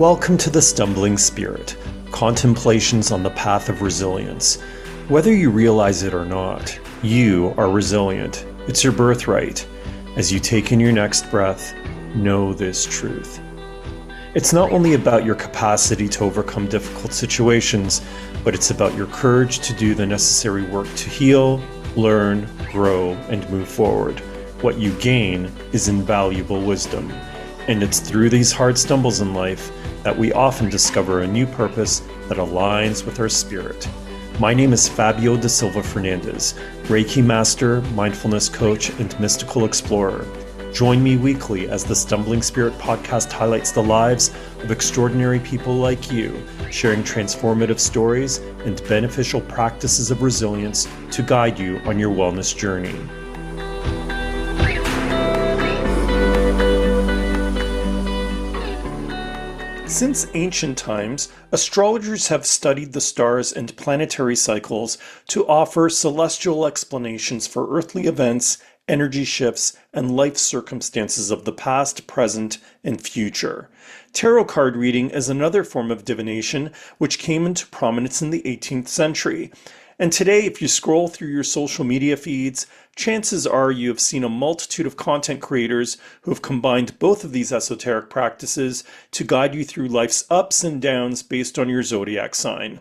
Welcome to the Stumbling Spirit, contemplations on the path of resilience. Whether you realize it or not, you are resilient. It's your birthright. As you take in your next breath, know this truth. It's not only about your capacity to overcome difficult situations, but it's about your courage to do the necessary work to heal, learn, grow, and move forward. What you gain is invaluable wisdom. And it's through these hard stumbles in life that we often discover a new purpose that aligns with our spirit. My name is Fabio da Silva Fernandez, Reiki Master, Mindfulness Coach, and Mystical Explorer. Join me weekly as the Stumbling Spirit podcast highlights the lives of extraordinary people like you, sharing transformative stories and beneficial practices of resilience to guide you on your wellness journey. Since ancient times, astrologers have studied the stars and planetary cycles to offer celestial explanations for earthly events, energy shifts, and life circumstances of the past, present, and future. Tarot card reading is another form of divination which came into prominence in the 18th century. And today, if you scroll through your social media feeds, chances are you have seen a multitude of content creators who have combined both of these esoteric practices to guide you through life's ups and downs based on your zodiac sign.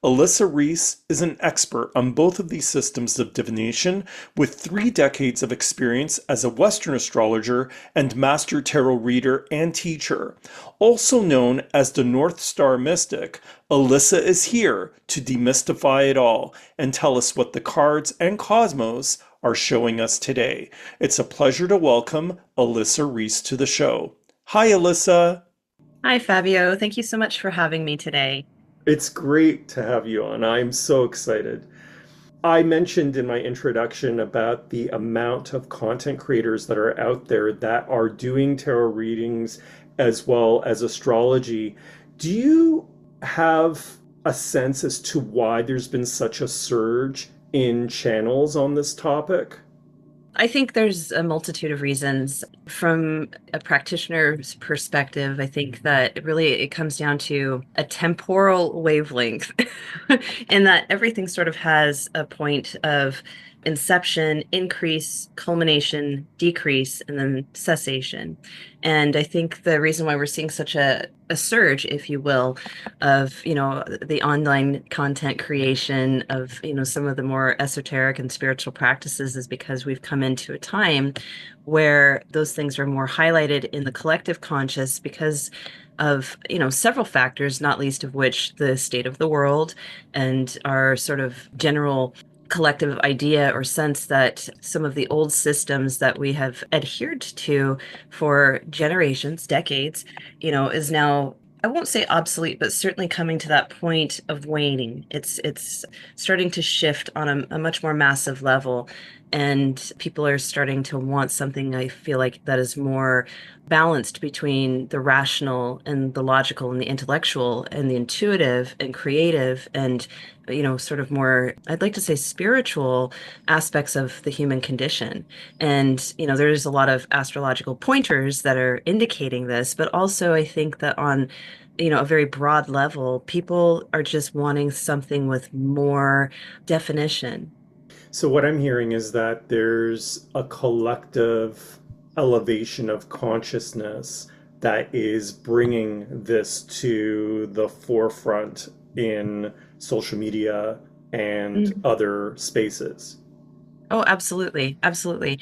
Alyssa Reese is an expert on both of these systems of divination with 3 decades of experience as a Western astrologer and master tarot reader and teacher. Also known as the North Star Mystic, Alyssa is here to demystify it all and tell us what the cards and cosmos are showing us today. It's a pleasure to welcome Alyssa Reese to the show. Hi, Alyssa. Hi, Fabio. Thank you so much for having me today. It's great to have you on. I'm so excited. I mentioned in my introduction about the amount of content creators that are out there that are doing tarot readings as well as astrology. Do you have a sense as to why there's been such a surge in channels on this topic? I think there's a multitude of reasons. From a practitioner's perspective, I think that really it comes down to a temporal wavelength, in that everything sort of has a point of inception, increase, culmination, decrease, and then cessation. And I think the reason why we're seeing such a surge, if you will, of, the online content creation of, some of the more esoteric and spiritual practices is because we've come into a time where those things are more highlighted in the collective conscious because of, several factors, not least of which the state of the world and our sort of general collective idea or sense that some of the old systems that we have adhered to for generations, decades, is now, I won't say obsolete, but certainly coming to that point of waning. It's starting to shift on a much more massive level. And people are starting to want something, I feel like, that is more balanced between the rational and the logical and the intellectual and the intuitive and creative and, sort of more, I'd like to say, spiritual aspects of the human condition. And, there's a lot of astrological pointers that are indicating this, but also I think that on, a very broad level, people are just wanting something with more definition. So, what I'm hearing is that there's a collective elevation of consciousness that is bringing this to the forefront in social media and Mhm. other spaces. Oh, absolutely. Absolutely.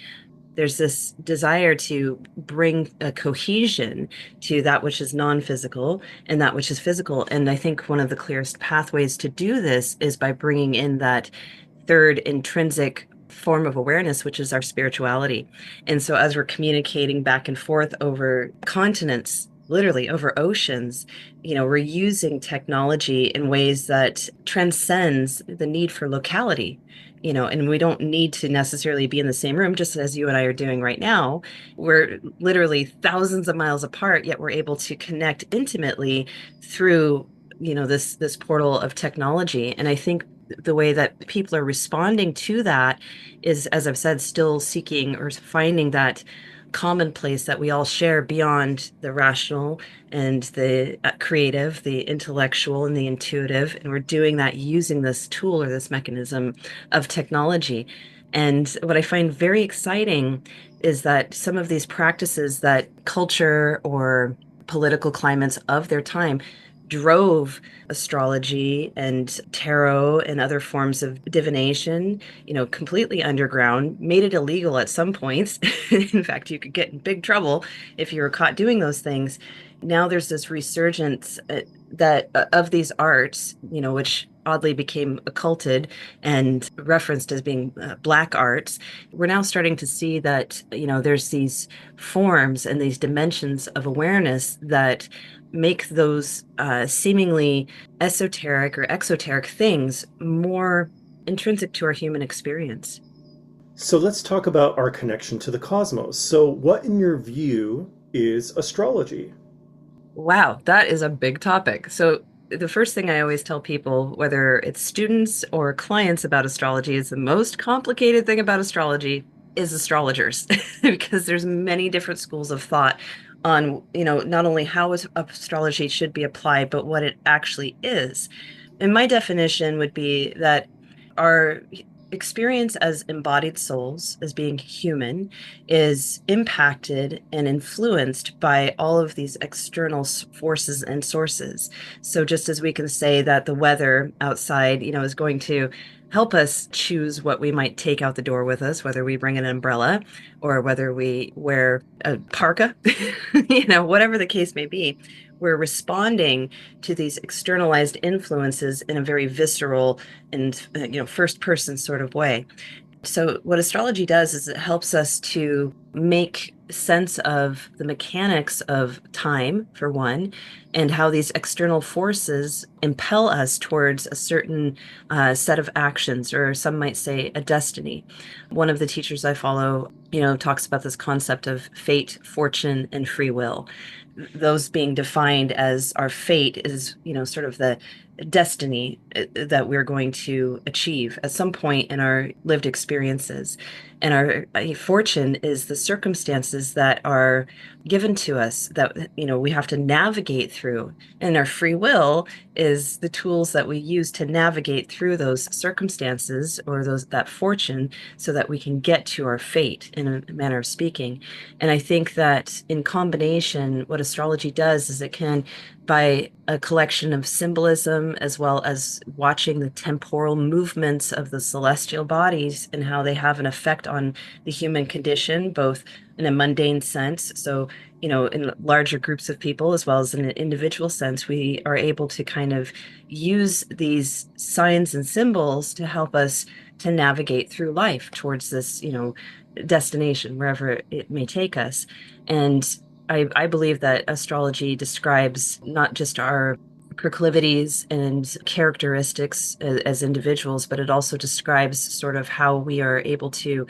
There's this desire to bring a cohesion to that which is non-physical and that which is physical. And I think one of the clearest pathways to do this is by bringing in that third intrinsic form of awareness, which is our spirituality. And so as we're communicating back and forth over continents, literally over oceans, we're using technology in ways that transcends the need for locality. And we don't need to necessarily be in the same room, just as you and I are doing right now. We're literally thousands of miles apart, yet we're able to connect intimately through, this portal of technology. And I think the way that people are responding to that is, as I've said, still seeking or finding that commonplace that we all share beyond the rational and the creative, the intellectual and the intuitive. And we're doing that using this tool or this mechanism of technology. And what I find very exciting is that some of these practices that culture or political climates of their time drove astrology and tarot and other forms of divination, completely underground, made it illegal at some points. In fact, you could get in big trouble if you were caught doing those things. Now there's this resurgence that of these arts, which oddly became occulted and referenced as being black arts. We're now starting to see that, there's these forms and these dimensions of awareness that make those seemingly esoteric or exoteric things more intrinsic to our human experience. So let's talk about our connection to the cosmos. So, what, in your view, is astrology? Wow, that is a big topic. So, the first thing I always tell people, whether it's students or clients about astrology, is the most complicated thing about astrology is astrologers, because there's many different schools of thought on, not only how astrology should be applied, but what it actually is. And my definition would be that our experience as embodied souls, as being human, is impacted and influenced by all of these external forces and sources. So just as we can say that the weather outside, is going to help us choose what we might take out the door with us, whether we bring an umbrella or whether we wear a parka, whatever the case may be, we're responding to these externalized influences in a very visceral and first person sort of way. So, what astrology does is it helps us to make sense of the mechanics of time, for one, and how these external forces impel us towards a certain set of actions, or some might say a destiny. One of the teachers I follow, talks about this concept of fate, fortune, and free will. Those being defined as our fate is, sort of the destiny that we're going to achieve at some point in our lived experiences. And our fortune is the circumstances that are given to us that, we have to navigate through. And our free will is the tools that we use to navigate through those circumstances or that fortune so that we can get to our fate in a manner of speaking. And I think that in combination, what astrology does is it can, by a collection of symbolism, as well as watching the temporal movements of the celestial bodies and how they have an effect on the human condition, both in a mundane sense. So, in larger groups of people, as well as in an individual sense, we are able to kind of use these signs and symbols to help us to navigate through life towards this, destination, wherever it may take us. And I believe that astrology describes not just our proclivities and characteristics as individuals, but it also describes sort of how we are able to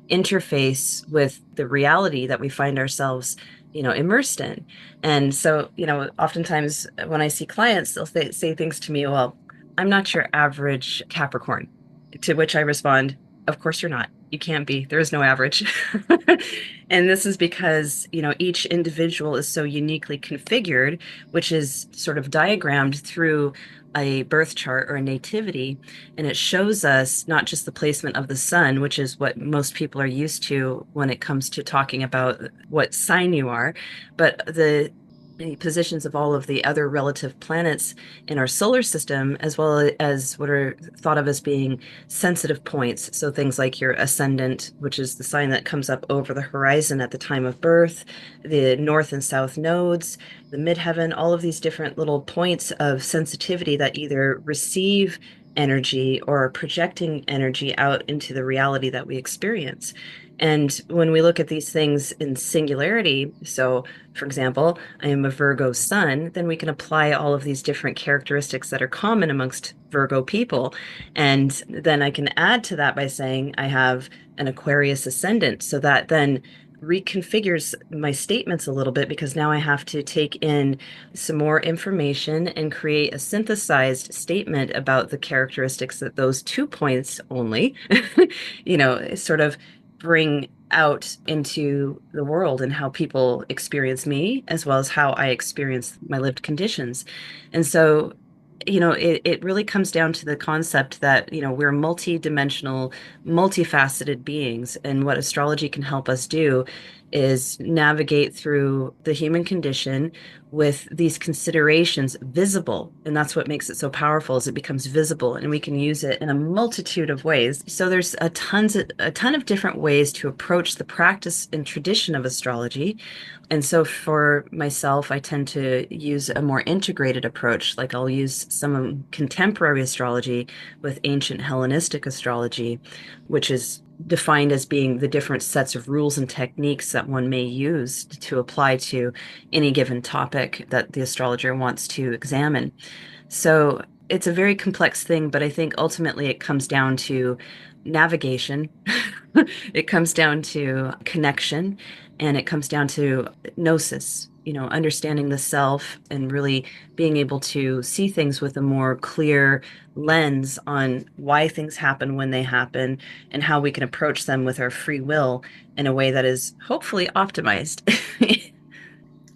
interface with the reality that we find ourselves, immersed in. And so, oftentimes when I see clients, they'll say things to me, well, I'm not your average Capricorn, to which I respond, of course you're not. You can't be. There is no average. And this is because, each individual is so uniquely configured, which is sort of diagrammed through a birth chart or a nativity. And it shows us not just the placement of the sun, which is what most people are used to when it comes to talking about what sign you are, but the positions of all of the other relative planets in our solar system, as well as what are thought of as being sensitive points. So things like your ascendant, which is the sign that comes up over the horizon at the time of birth, the north and south nodes, the midheaven, all of these different little points of sensitivity that either receive energy or are projecting energy out into the reality that we experience. And when we look at these things in singularity, so for example, I am a Virgo sun, then we can apply all of these different characteristics that are common amongst Virgo people. And then I can add to that by saying I have an Aquarius ascendant. So that then reconfigures my statements a little bit because now I have to take in some more information and create a synthesized statement about the characteristics that those 2 points only, sort of bring out into the world and how people experience me, as well as how I experience my lived conditions. And so, it really comes down to the concept that, we're multi-dimensional, multifaceted beings. And what astrology can help us do is navigate through the human condition with these considerations visible. And that's what makes it so powerful is it becomes visible and we can use it in a multitude of ways. So there's a ton of different ways to approach the practice and tradition of astrology. And so for myself, I tend to use a more integrated approach. Like I'll use some contemporary astrology with ancient Hellenistic astrology, which is defined as being the different sets of rules and techniques that one may use to apply to any given topic that the astrologer wants to examine. So it's a very complex thing, but I think ultimately it comes down to navigation. It comes down to connection, and it comes down to gnosis, understanding the self and really being able to see things with a more clear lens on why things happen when they happen and how we can approach them with our free will in a way that is hopefully optimized.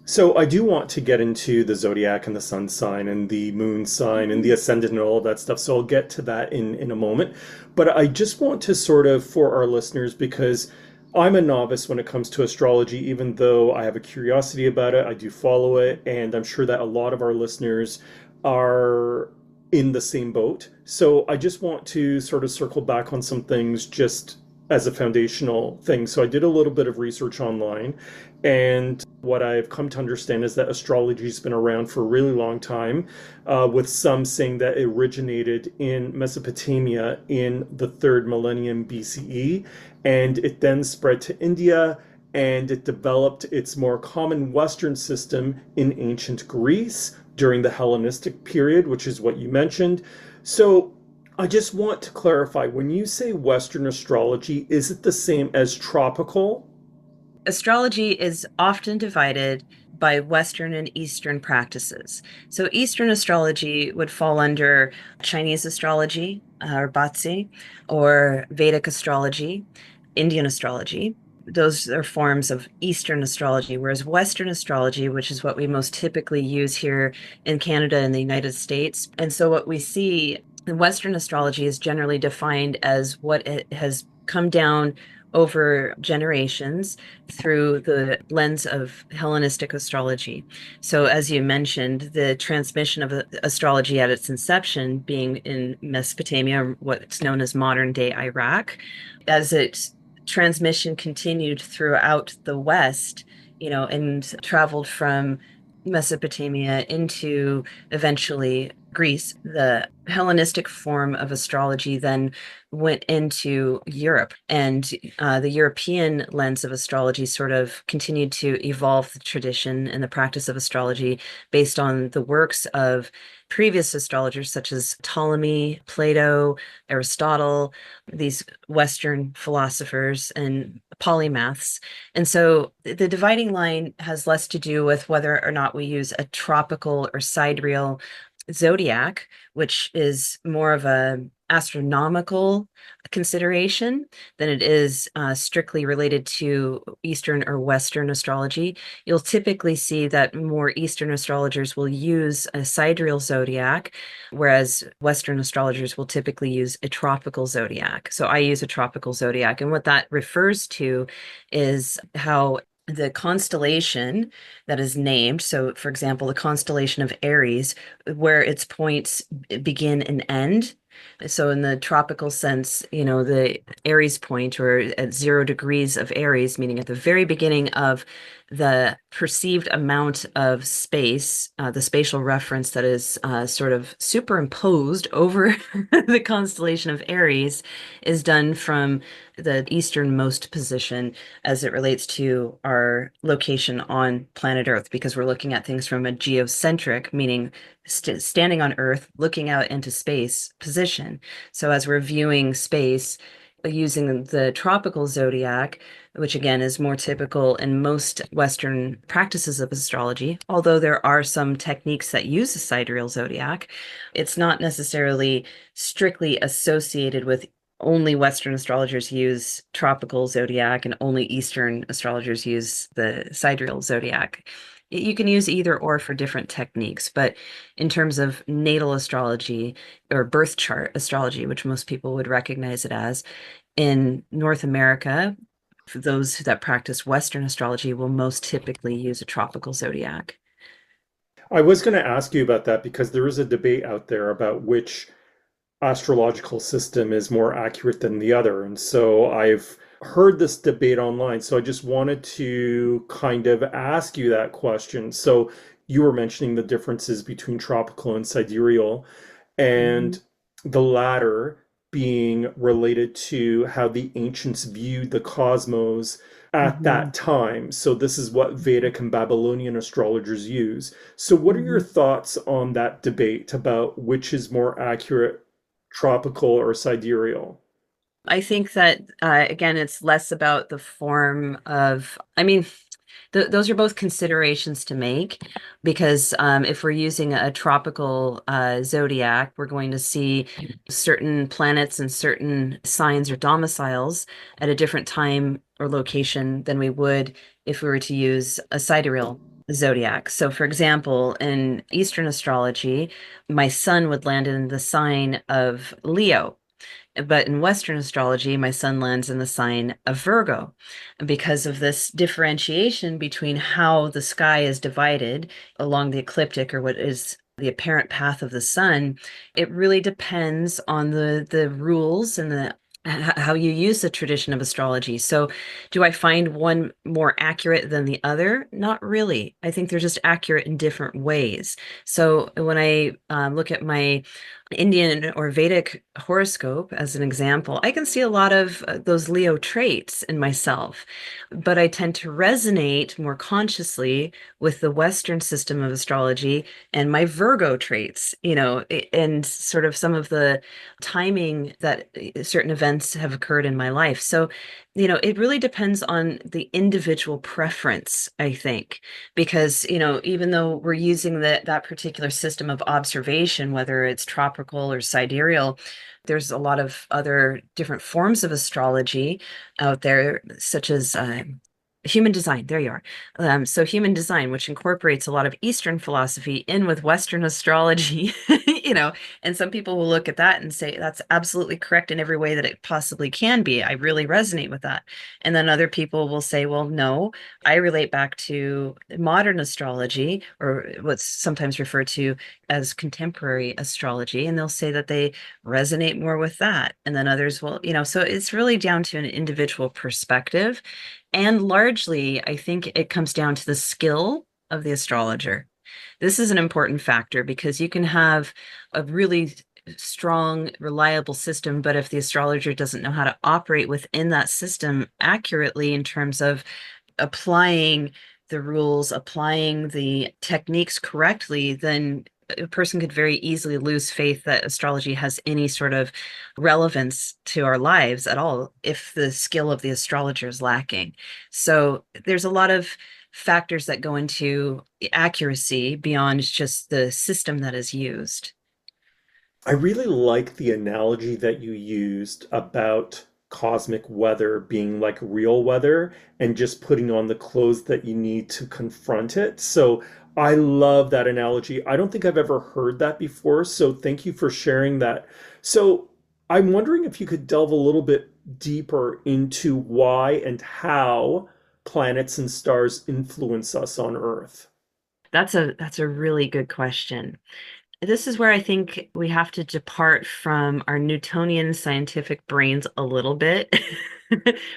So I do want to get into the zodiac and the sun sign and the moon sign and the Mhm. ascendant and all of that stuff. So I'll get to that in a moment. But I just want to sort of for our listeners because I'm a novice when it comes to astrology, even though I have a curiosity about it, I do follow it, and I'm sure that a lot of our listeners are in the same boat. So I just want to sort of circle back on some things just as a foundational thing. So I did a little bit of research online, and what I've come to understand is that astrology has been around for a really long time, with some saying that it originated in Mesopotamia in the third millennium BCE, and it then spread to India, and it developed its more common Western system in ancient Greece during the Hellenistic period, which is what you mentioned. So I just want to clarify when you say Western astrology, is it the same as tropical? Astrology is often divided by Western and Eastern practices. So, Eastern astrology would fall under Chinese astrology, or Batsi, or Vedic astrology, Indian astrology. Those are forms of Eastern astrology, whereas Western astrology, which is what we most typically use here in Canada and the United States. And so, what we see in Western astrology is generally defined as what it has come down over generations through the lens of Hellenistic astrology. So, as you mentioned, the transmission of astrology at its inception being in Mesopotamia, what's known as modern day Iraq, as its transmission continued throughout the West, and traveled from Mesopotamia into eventually Greece. The Hellenistic form of astrology then went into Europe, and the European lens of astrology sort of continued to evolve the tradition and the practice of astrology based on the works of previous astrologers such as Ptolemy, Plato, Aristotle, these Western philosophers and polymaths. And so the dividing line has less to do with whether or not we use a tropical or sidereal zodiac, which is more of a astronomical consideration than it is strictly related to Eastern or Western astrology. You'll typically see that more Eastern astrologers will use a sidereal zodiac, whereas Western astrologers will typically use a tropical zodiac. So I use a tropical zodiac, and what that refers to is how the constellation that is named, so for example, the constellation of Aries, where its points begin and end. So in the tropical sense, the Aries point, or at 0 degrees of Aries, meaning at the very beginning of the perceived amount of space, the spatial reference that is sort of superimposed over the constellation of Aries, is done from the easternmost position as it relates to our location on planet Earth, because we're looking at things from a geocentric, meaning standing on Earth, looking out into space position. So as we're viewing space using the tropical zodiac, which again is more typical in most Western practices of astrology, although there are some techniques that use the sidereal zodiac, it's not necessarily strictly associated with only Western astrologers use tropical zodiac and only Eastern astrologers use the sidereal zodiac. You can use either or for different techniques, but in terms of natal astrology or birth chart astrology, which most people would recognize it as, in North America, for those that practice Western astrology will most typically use a tropical zodiac. I was going to ask you about that because there is a debate out there about which astrological system is more accurate than the other. And so I've heard this debate online. So I just wanted to kind of ask you that question. So you were mentioning the differences between tropical and sidereal, Mhm. and the latter being related to how the ancients viewed the cosmos at Mhm. that time. So this is what Vedic and Babylonian astrologers use. So what are your Mhm. thoughts on that debate about which is more accurate, tropical or sidereal? I think that again, it's less about the form of, I mean, those are both considerations to make because if we're using a tropical zodiac, we're going to see certain planets and certain signs or domiciles at a different time or location than we would if we were to use a sidereal zodiac. So, for example, in Eastern astrology, my sun would land in the sign of Leo. But in Western astrology, my sun lands in the sign of Virgo. And because of this differentiation between how the sky is divided along the ecliptic or what is the apparent path of the sun, it really depends on the rules and the how you use the tradition of astrology. So, do I find one more accurate than the other? Not really. I think they're just accurate in different ways. So, when I look at my Indian or Vedic horoscope as an example, I can see a lot of those Leo traits in myself, but I tend to resonate more consciously with the Western system of astrology and my Virgo traits, and sort of some of the timing that certain events have occurred in my life. So, it really depends on the individual preference, I think, because even though we're using that particular system of observation, whether it's tropical or sidereal, there's a lot of other different forms of astrology out there, such as human design. There you are. So human design, which incorporates a lot of Eastern philosophy in with Western astrology, and some people will look at that and say that's absolutely correct in every way that it possibly can be. I really resonate with that. And then other people will say, well, no, I relate back to modern astrology, or what's sometimes referred to as contemporary astrology, and they'll say that they resonate more with that. And then others will, so it's really down to an individual perspective. And largely, I think it comes down to the skill of the astrologer. This is an important factor because you can have a really strong, reliable system, but if the astrologer doesn't know how to operate within that system accurately in terms of applying the rules, applying the techniques correctly, then a person could very easily lose faith that astrology has any sort of relevance to our lives at all if the skill of the astrologer is lacking. So there's a lot of factors that go into accuracy beyond just the system that is used. I really like the analogy that you used about cosmic weather being like real weather and just putting on the clothes that you need to confront it. So I love that analogy. I don't think I've ever heard that before. So thank you for sharing that. So I'm wondering if you could delve a little bit deeper into why and how planets and stars influence us on Earth. That's a really good question. This is where I think we have to depart from our Newtonian scientific brains a little bit,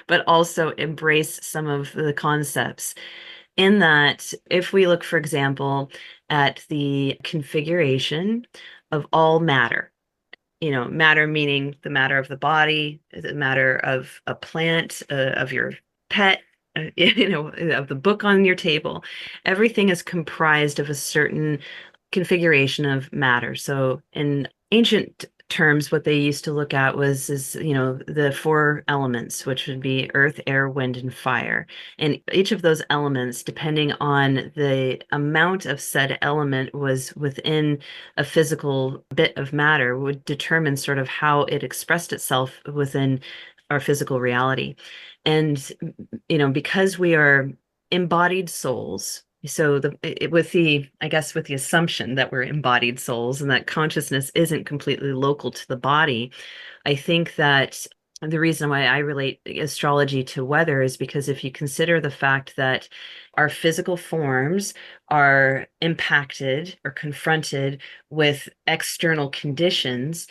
but also embrace some of the concepts. In that, if we look, for example, at the configuration of all matter, matter meaning the matter of the body, the matter of a plant, of your pet, of the book on your table. Everything is comprised of a certain configuration of matter. So in ancient terms, what they used to look at was the four elements, which would be earth, air, wind, and fire. And each of those elements, depending on the amount of said element was within a physical bit of matter, would determine sort of how it expressed itself within our physical reality. And because we are embodied souls. So with the, I guess, with the assumption that we're embodied souls and that consciousness isn't completely local to the body, I think that the reason why I relate astrology to weather is because if you consider the fact that our physical forms are impacted or confronted with external conditions,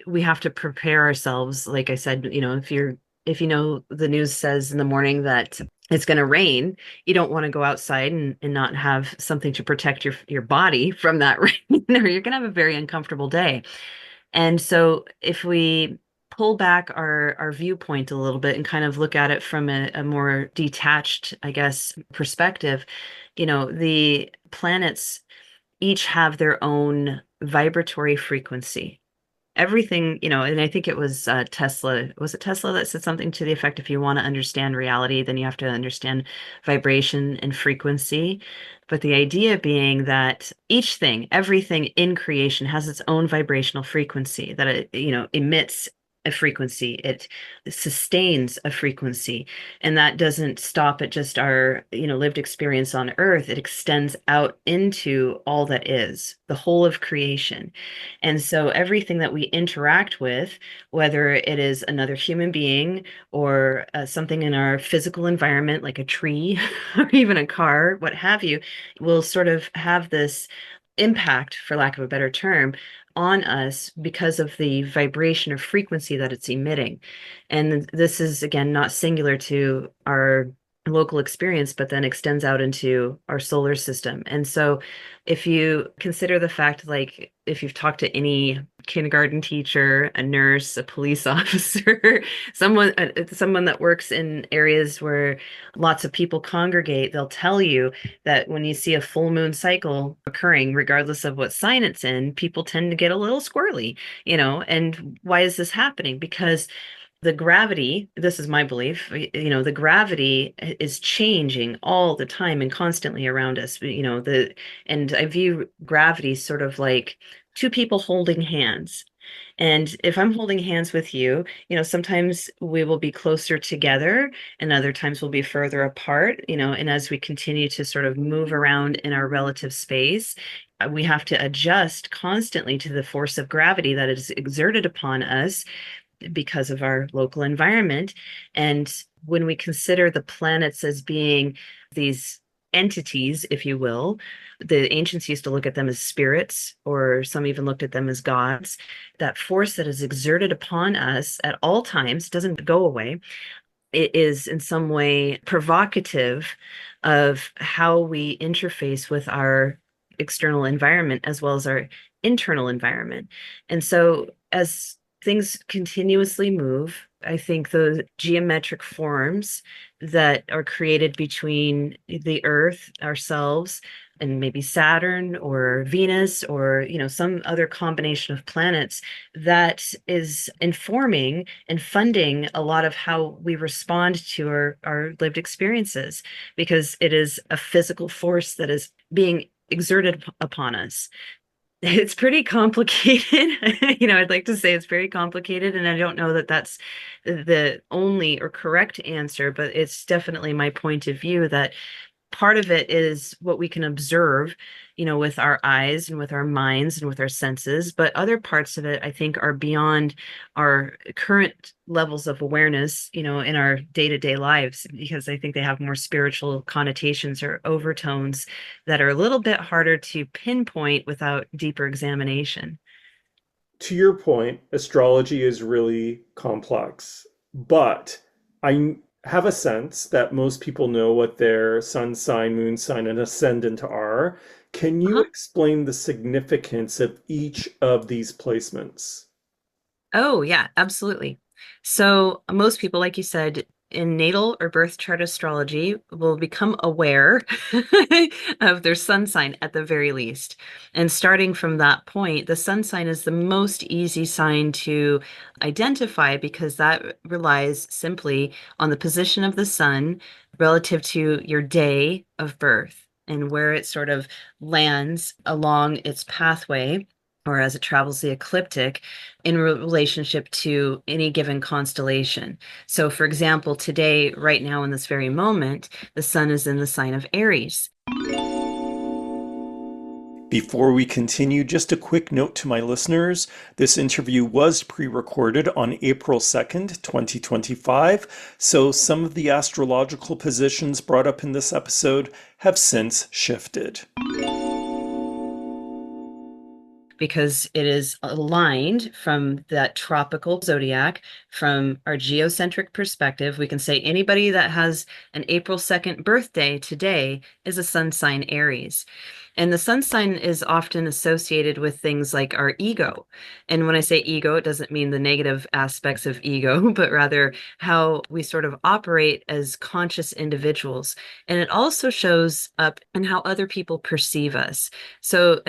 we have to prepare ourselves. Like I said, if the news says in the morning that it's going to rain, you don't want to go outside and not have something to protect your body from that rain, or you're going to have a very uncomfortable day. And so if we pull back our viewpoint a little bit and kind of look at it from a more detached, I guess, perspective, the planets each have their own vibratory frequency. Everything, and I think it was Tesla. Was it Tesla that said something to the effect, if you want to understand reality, then you have to understand vibration and frequency. But the idea being that everything in creation has its own vibrational frequency that it, emits a frequency. It sustains a frequency. And that doesn't stop at just our, lived experience on Earth. It extends out into all that is, the whole of creation. And so everything that we interact with, whether it is another human being or something in our physical environment, like a tree or even a car, what have you, will sort of have this impact, for lack of a better term, on us because of the vibration or frequency that it's emitting. And this is, again, not singular to our local experience, but then extends out into our solar system. And so if you consider the fact, like, if you've talked to any kindergarten teacher, a nurse, a police officer, someone that works in areas where lots of people congregate, they'll tell you that when you see a full moon cycle occurring, regardless of what sign it's in, people tend to get a little squirrely, And why is this happening? Because the gravity, this is my belief, the gravity is changing all the time and constantly around us. And I view gravity sort of like two people holding hands. And if I'm holding hands with you, sometimes we will be closer together and other times we'll be further apart, and as we continue to sort of move around in our relative space, we have to adjust constantly to the force of gravity that is exerted upon us because of our local environment. And when we consider the planets as being these entities, if you will, the ancients used to look at them as spirits, or some even looked at them as gods. That force that is exerted upon us at all times doesn't go away. It is in some way provocative of how we interface with our external environment as well as our internal environment. And so as things continuously move, I think the geometric forms that are created between the Earth, ourselves, and maybe Saturn or Venus or some other combination of planets, that is informing and funding a lot of how we respond to our lived experiences, because it is a physical force that is being exerted upon us. It's pretty complicated. I'd like to say it's very complicated, and I don't know that that's the only or correct answer, but it's definitely my point of view that part of it is what we can observe, with our eyes and with our minds and with our senses. But other parts of it, I think, are beyond our current levels of awareness, in our day-to-day lives, because I think they have more spiritual connotations or overtones that are a little bit harder to pinpoint without deeper examination. To your point, astrology is really complex, but I have a sense that most people know what their sun sign, moon sign, and ascendant are. Can you Uh-huh. explain the significance of each of these placements? Oh, yeah, absolutely. So most people, like you said, in natal or birth chart astrology will become aware of their sun sign at the very least. And starting from that point, the sun sign is the most easy sign to identify because that relies simply on the position of the sun relative to your day of birth and where it sort of lands along its pathway or as it travels the ecliptic in relationship to any given constellation. So, for example, today, right now, in this very moment, the sun is in the sign of Aries. Before we continue, just a quick note to my listeners. This interview was pre-recorded on April 2nd, 2025, so some of the astrological positions brought up in this episode have since shifted. Because it is aligned from that tropical zodiac from our geocentric perspective. We can say anybody that has an April 2nd birthday today is a sun sign Aries. And the sun sign is often associated with things like our ego. And when I say ego, it doesn't mean the negative aspects of ego, but rather how we sort of operate as conscious individuals. And it also shows up in how other people perceive us. So,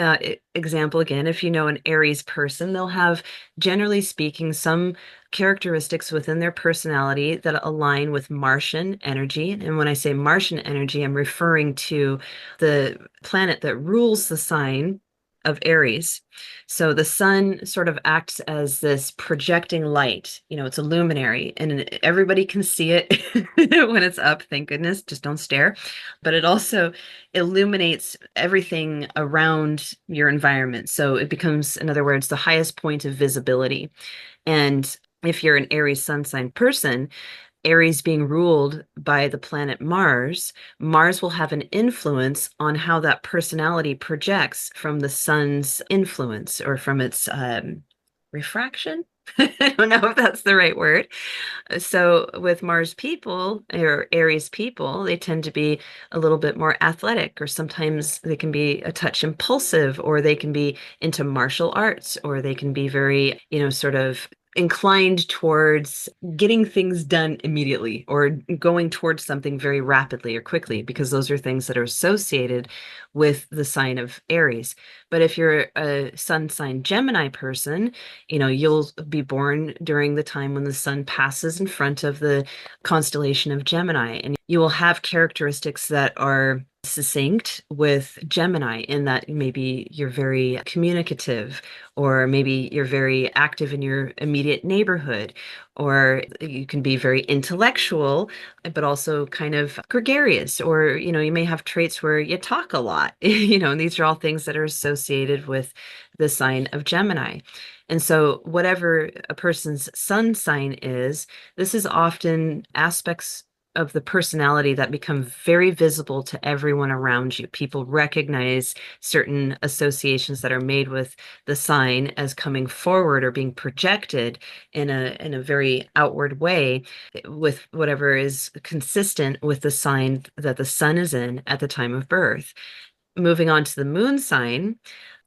example again, if you know an Aries person, they'll have, generally speaking, some characteristics within their personality that align with Martian energy. And when I say Martian energy, I'm referring to the planet that rules the sign of Aries. So the sun sort of acts as this projecting light. It's a luminary and everybody can see it when it's up, thank goodness, just don't stare. But it also illuminates everything around your environment. So it becomes, in other words, the highest point of visibility. And if you're an Aries sun sign person, Aries being ruled by the planet Mars, Mars will have an influence on how that personality projects from the sun's influence or from its refraction. I don't know if that's the right word. So with Mars people or Aries people, they tend to be a little bit more athletic, or sometimes they can be a touch impulsive, or they can be into martial arts, or they can be very, sort of inclined towards getting things done immediately or going towards something very rapidly or quickly, because those are things that are associated with the sign of Aries. But if you're a sun sign Gemini person, you'll be born during the time when the sun passes in front of the constellation of Gemini, and you will have characteristics that are succinct with Gemini in that maybe you're very communicative, or maybe you're very active in your immediate neighborhood, or you can be very intellectual, but also kind of gregarious, or, you may have traits where you talk a lot, and these are all things that are associated with the sign of Gemini. And so, whatever a person's sun sign is, this is often aspects of the personality that become very visible to everyone around you. People recognize certain associations that are made with the sign as coming forward or being projected in a very outward way with whatever is consistent with the sign that the sun is in at the time of birth. Moving on to the moon sign,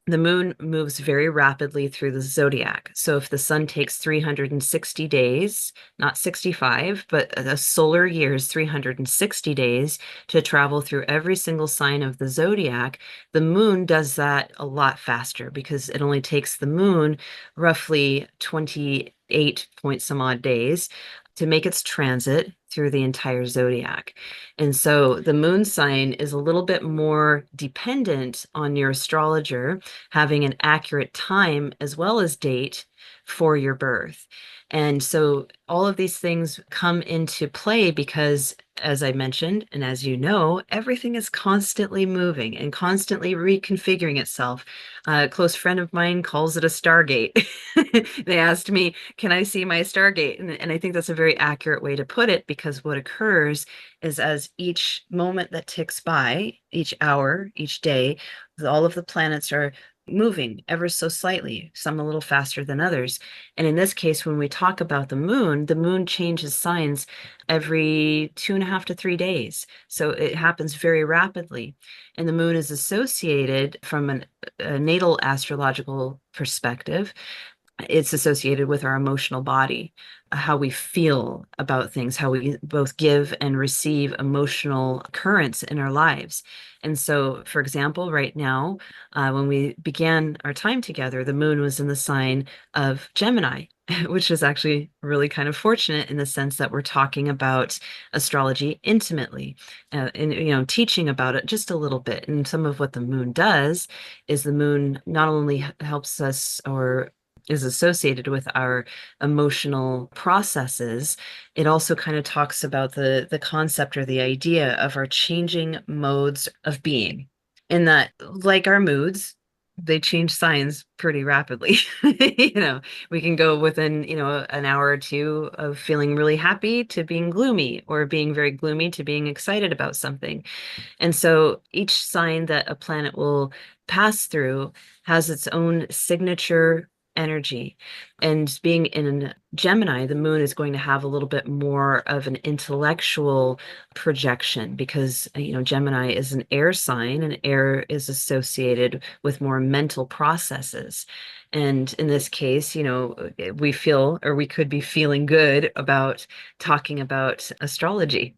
the moon moves very rapidly through the zodiac. So if the sun takes 360 days, not 65, but a solar year is 360 days to travel through every single sign of the zodiac, the moon does that a lot faster because it only takes the moon roughly 28 point some odd days to make its transit through the entire zodiac. And so the moon sign is a little bit more dependent on your astrologer having an accurate time as well as date for your birth. And so all of these things come into play because, as I mentioned, and as you know, everything is constantly moving and constantly reconfiguring itself. A close friend of mine calls it a Stargate. They asked me, can I see my Stargate? And I think that's a very accurate way to put it, because what occurs is as each moment that ticks by, each hour, each day, all of the planets are moving ever so slightly, some a little faster than others. And in this case, when we talk about the moon changes signs every 2.5 to 3 days. So it happens very rapidly. And the moon is associated from a natal astrological perspective, it's associated with our emotional body. how we feel about things, how we both give and receive emotional currents in our lives. And so, for example, right now, when we began our time together, the moon was in the sign of Gemini, which is actually really kind of fortunate in the sense that we're talking about astrology intimately, and teaching about it just a little bit. And some of what the moon does is the moon not only helps us or is associated with our emotional processes, it also kind of talks about the concept or the idea of our changing modes of being. In that, like our moods, they change signs pretty rapidly. We can go within, an hour or two of feeling really happy to being gloomy, or being very gloomy to being excited about something. And so each sign that a planet will pass through has its own signature energy. And being in Gemini, the moon is going to have a little bit more of an intellectual projection because, Gemini is an air sign, and air is associated with more mental processes. And in this case, we feel, or we could be feeling good about talking about astrology.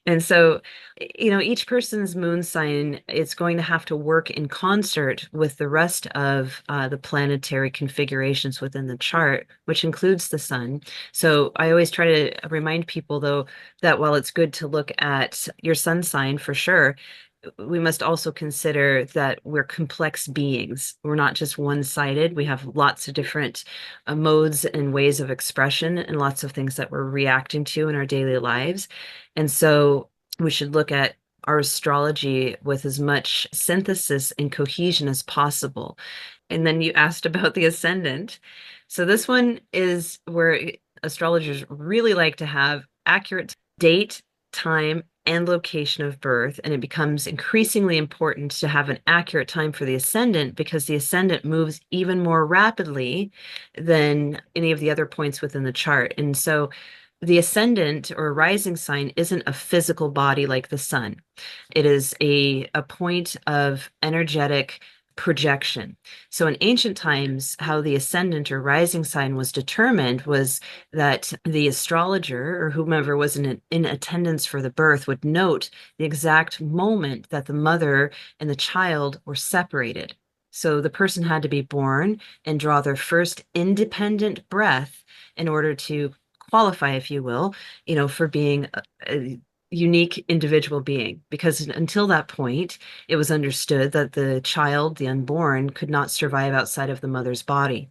And so, each person's moon sign is going to have to work in concert with the rest of the planetary configurations within the chart, which includes the sun. So I always try to remind people, though, that while it's good to look at your sun sign for sure, we must also consider that we're complex beings. We're not just one-sided. We have lots of different modes and ways of expression, and lots of things that we're reacting to in our daily lives. And so we should look at our astrology with as much synthesis and cohesion as possible. And then you asked about the ascendant. So this one is where astrologers really like to have accurate date, time, and location of birth. And it becomes increasingly important to have an accurate time for the ascendant, because the ascendant moves even more rapidly than any of the other points within the chart. And so the ascendant or rising sign isn't a physical body like the sun. It is a point of energetic projection. So in ancient times, how the ascendant or rising sign was determined was that the astrologer or whomever was in attendance for the birth would note the exact moment that the mother and the child were separated. So the person had to be born and draw their first independent breath in order to qualify, if you will, for being a unique individual being. Because until that point, it was understood that the child, the unborn, could not survive outside of the mother's body.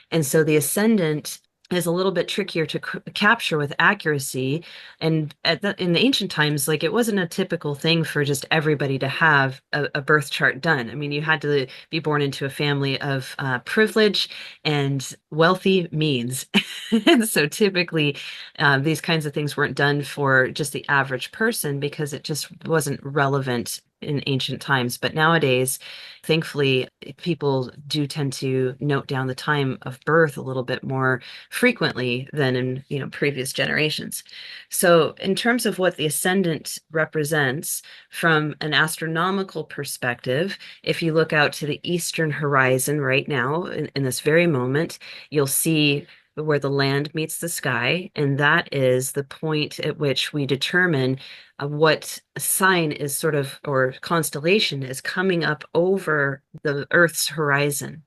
And so the ascendant is a little bit trickier to capture with accuracy. And in the ancient times, like, it wasn't a typical thing for just everybody to have a birth chart done. I mean, you had to be born into a family of privilege and wealthy means. And so typically, these kinds of things weren't done for just the average person because it just wasn't relevant in ancient times. But nowadays, thankfully, people do tend to note down the time of birth a little bit more frequently than in, previous generations. So in terms of what the ascendant represents from an astronomical perspective, if you look out to the eastern horizon right now, in this very moment, you'll see where the land meets the sky, and that is the point at which we determine what sign is sort of, or constellation is coming up over the Earth's horizon.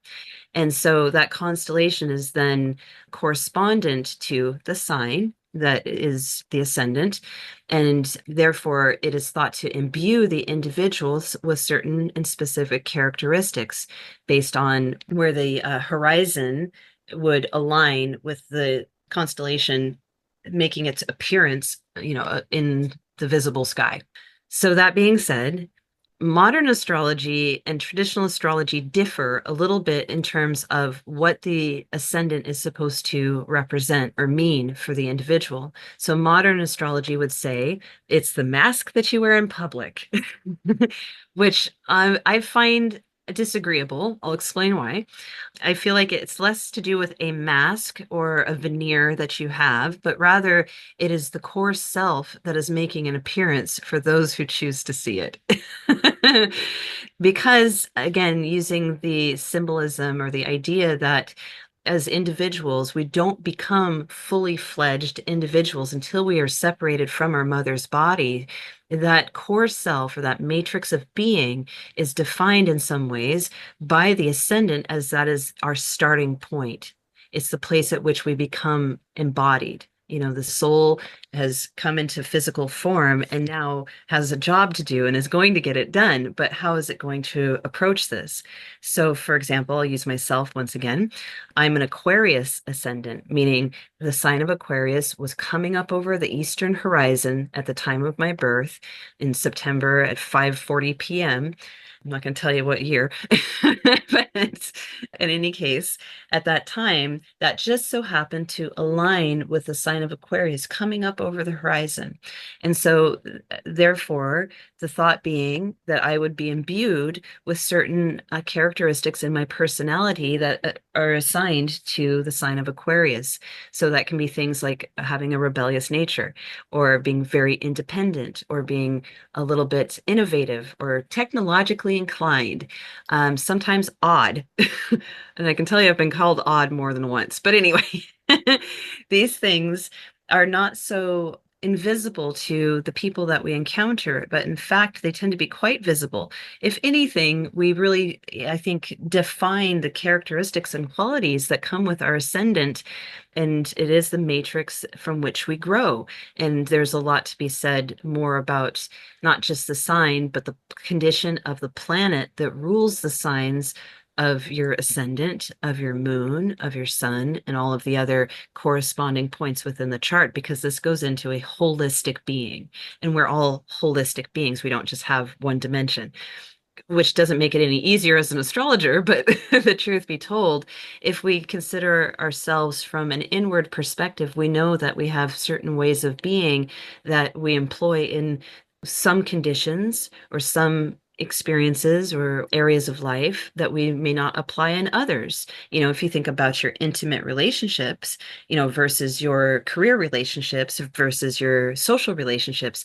And so that constellation is then correspondent to the sign that is the ascendant. And therefore, it is thought to imbue the individuals with certain and specific characteristics based on where the horizon would align with the constellation making its appearance, in the visible sky. So that being said, modern astrology and traditional astrology differ a little bit in terms of what the ascendant is supposed to represent or mean for the individual. So modern astrology would say it's the mask that you wear in public, which I find disagreeable. I'll explain why. I feel like it's less to do with a mask or a veneer that you have, but rather it is the core self that is making an appearance for those who choose to see it. Because, again, using the symbolism or the idea that as individuals, we don't become fully fledged individuals until we are separated from our mother's body. That core self or that matrix of being is defined in some ways by the ascendant as that is our starting point. It's the place at which we become embodied. You know, the soul has come into physical form and now has a job to do and is going to get it done. But how is it going to approach this? So, for example, I'll use myself once again. I'm an Aquarius ascendant, meaning the sign of Aquarius was coming up over the eastern horizon at the time of my birth in September at 5:40 p.m. I'm not going to tell you what year, but in any case, at that time, that just so happened to align with the sign of Aquarius coming up over the horizon. And so, therefore, the thought being that I would be imbued with certain characteristics in my personality that are assigned to the sign of Aquarius. So that can be things like having a rebellious nature, or being very independent, or being a little bit innovative or technologically inclined, sometimes odd. And I can tell you I've been called odd more than once. But anyway, these things are not so invisible to the people that we encounter, but in fact, they tend to be quite visible. If anything, we really, I think, define the characteristics and qualities that come with our ascendant, and it is the matrix from which we grow. And there's a lot to be said more about not just the sign, but the condition of the planet that rules the signs of your ascendant, of your moon, of your sun, and all of the other corresponding points within the chart, because this goes into a holistic being. And we're all holistic beings. We don't just have one dimension, which doesn't make it any easier as an astrologer, but the truth be told, if we consider ourselves from an inward perspective, we know that we have certain ways of being that we employ in some conditions or some experiences or areas of life that we may not apply in others. You know, if you think about your intimate relationships, you know, versus your career relationships versus your social relationships,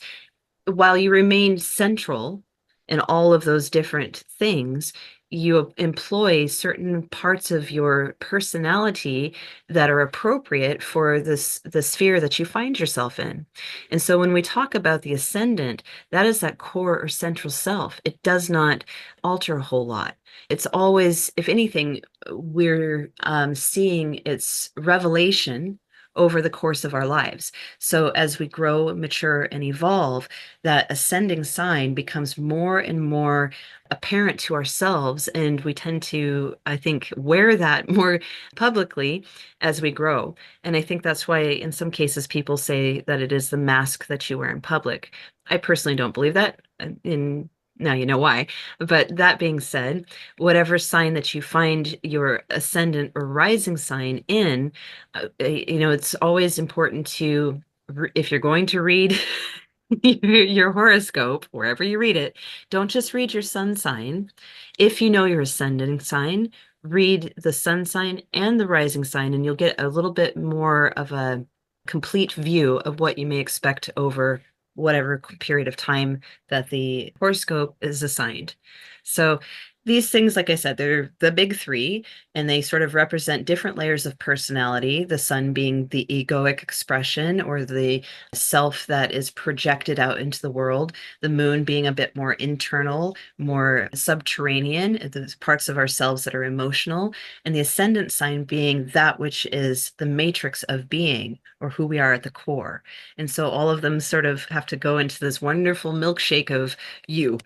while you remain central in all of those different things, you employ certain parts of your personality that are appropriate for the sphere that you find yourself in. And so when we talk about the ascendant, that is that core or central self. It does not alter a whole lot. It's always, if anything, we're seeing its revelation over the course of our lives. So as we grow, mature, and evolve, that ascending sign becomes more and more apparent to ourselves. And we tend to, I think, wear that more publicly as we grow. And I think that's why, in some cases, people say that it is the mask that you wear in public. I personally don't believe that. In Now you know why. But that being said, whatever sign that you find your ascendant or rising sign in, you know, it's always important to, if you're going to read your horoscope, wherever you read it, don't just read your sun sign. If you know your ascendant sign, read the sun sign and the rising sign, and you'll get a little bit more of a complete view of what you may expect over whatever period of time that the horoscope is assigned. So these things, like I said, they're the big three, and they sort of represent different layers of personality. The sun being the egoic expression or the self that is projected out into the world, the moon being a bit more internal, more subterranean, the parts of ourselves that are emotional, and the ascendant sign being that which is the matrix of being or who we are at the core. And so all of them sort of have to go into this wonderful milkshake of you.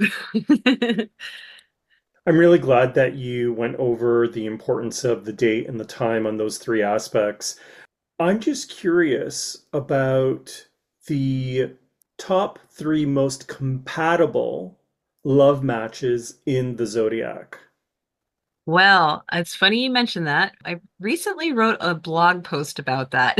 I'm really glad that you went over the importance of the date and the time on those three aspects. I'm just curious about the top three most compatible love matches in the zodiac. Well, it's funny you mentioned that. I recently wrote a blog post about that.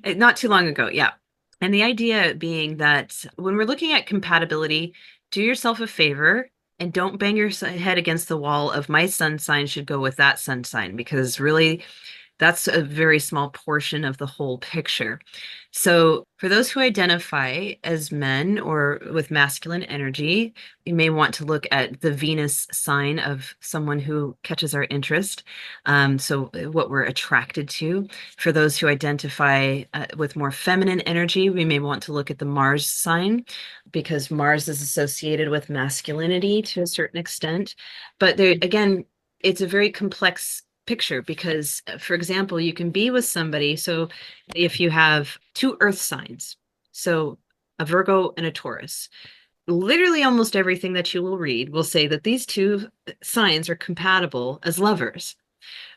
Not too long ago, yeah. And the idea being that when we're looking at compatibility, do yourself a favor and don't bang your head against the wall of my sun sign should go with that sun sign, because really That's a very small portion of the whole picture. So, for those who identify as men or with masculine energy, you may want to look at the Venus sign of someone who catches our interest. So, what we're attracted to. For those who identify with more feminine energy, we may want to look at the Mars sign because Mars is associated with masculinity to a certain extent. But there, again, it's a very complex picture because, for example, you can be with somebody. So if you have two earth signs, so a Virgo and a Taurus, literally almost everything that you will read will say that these two signs are compatible as lovers.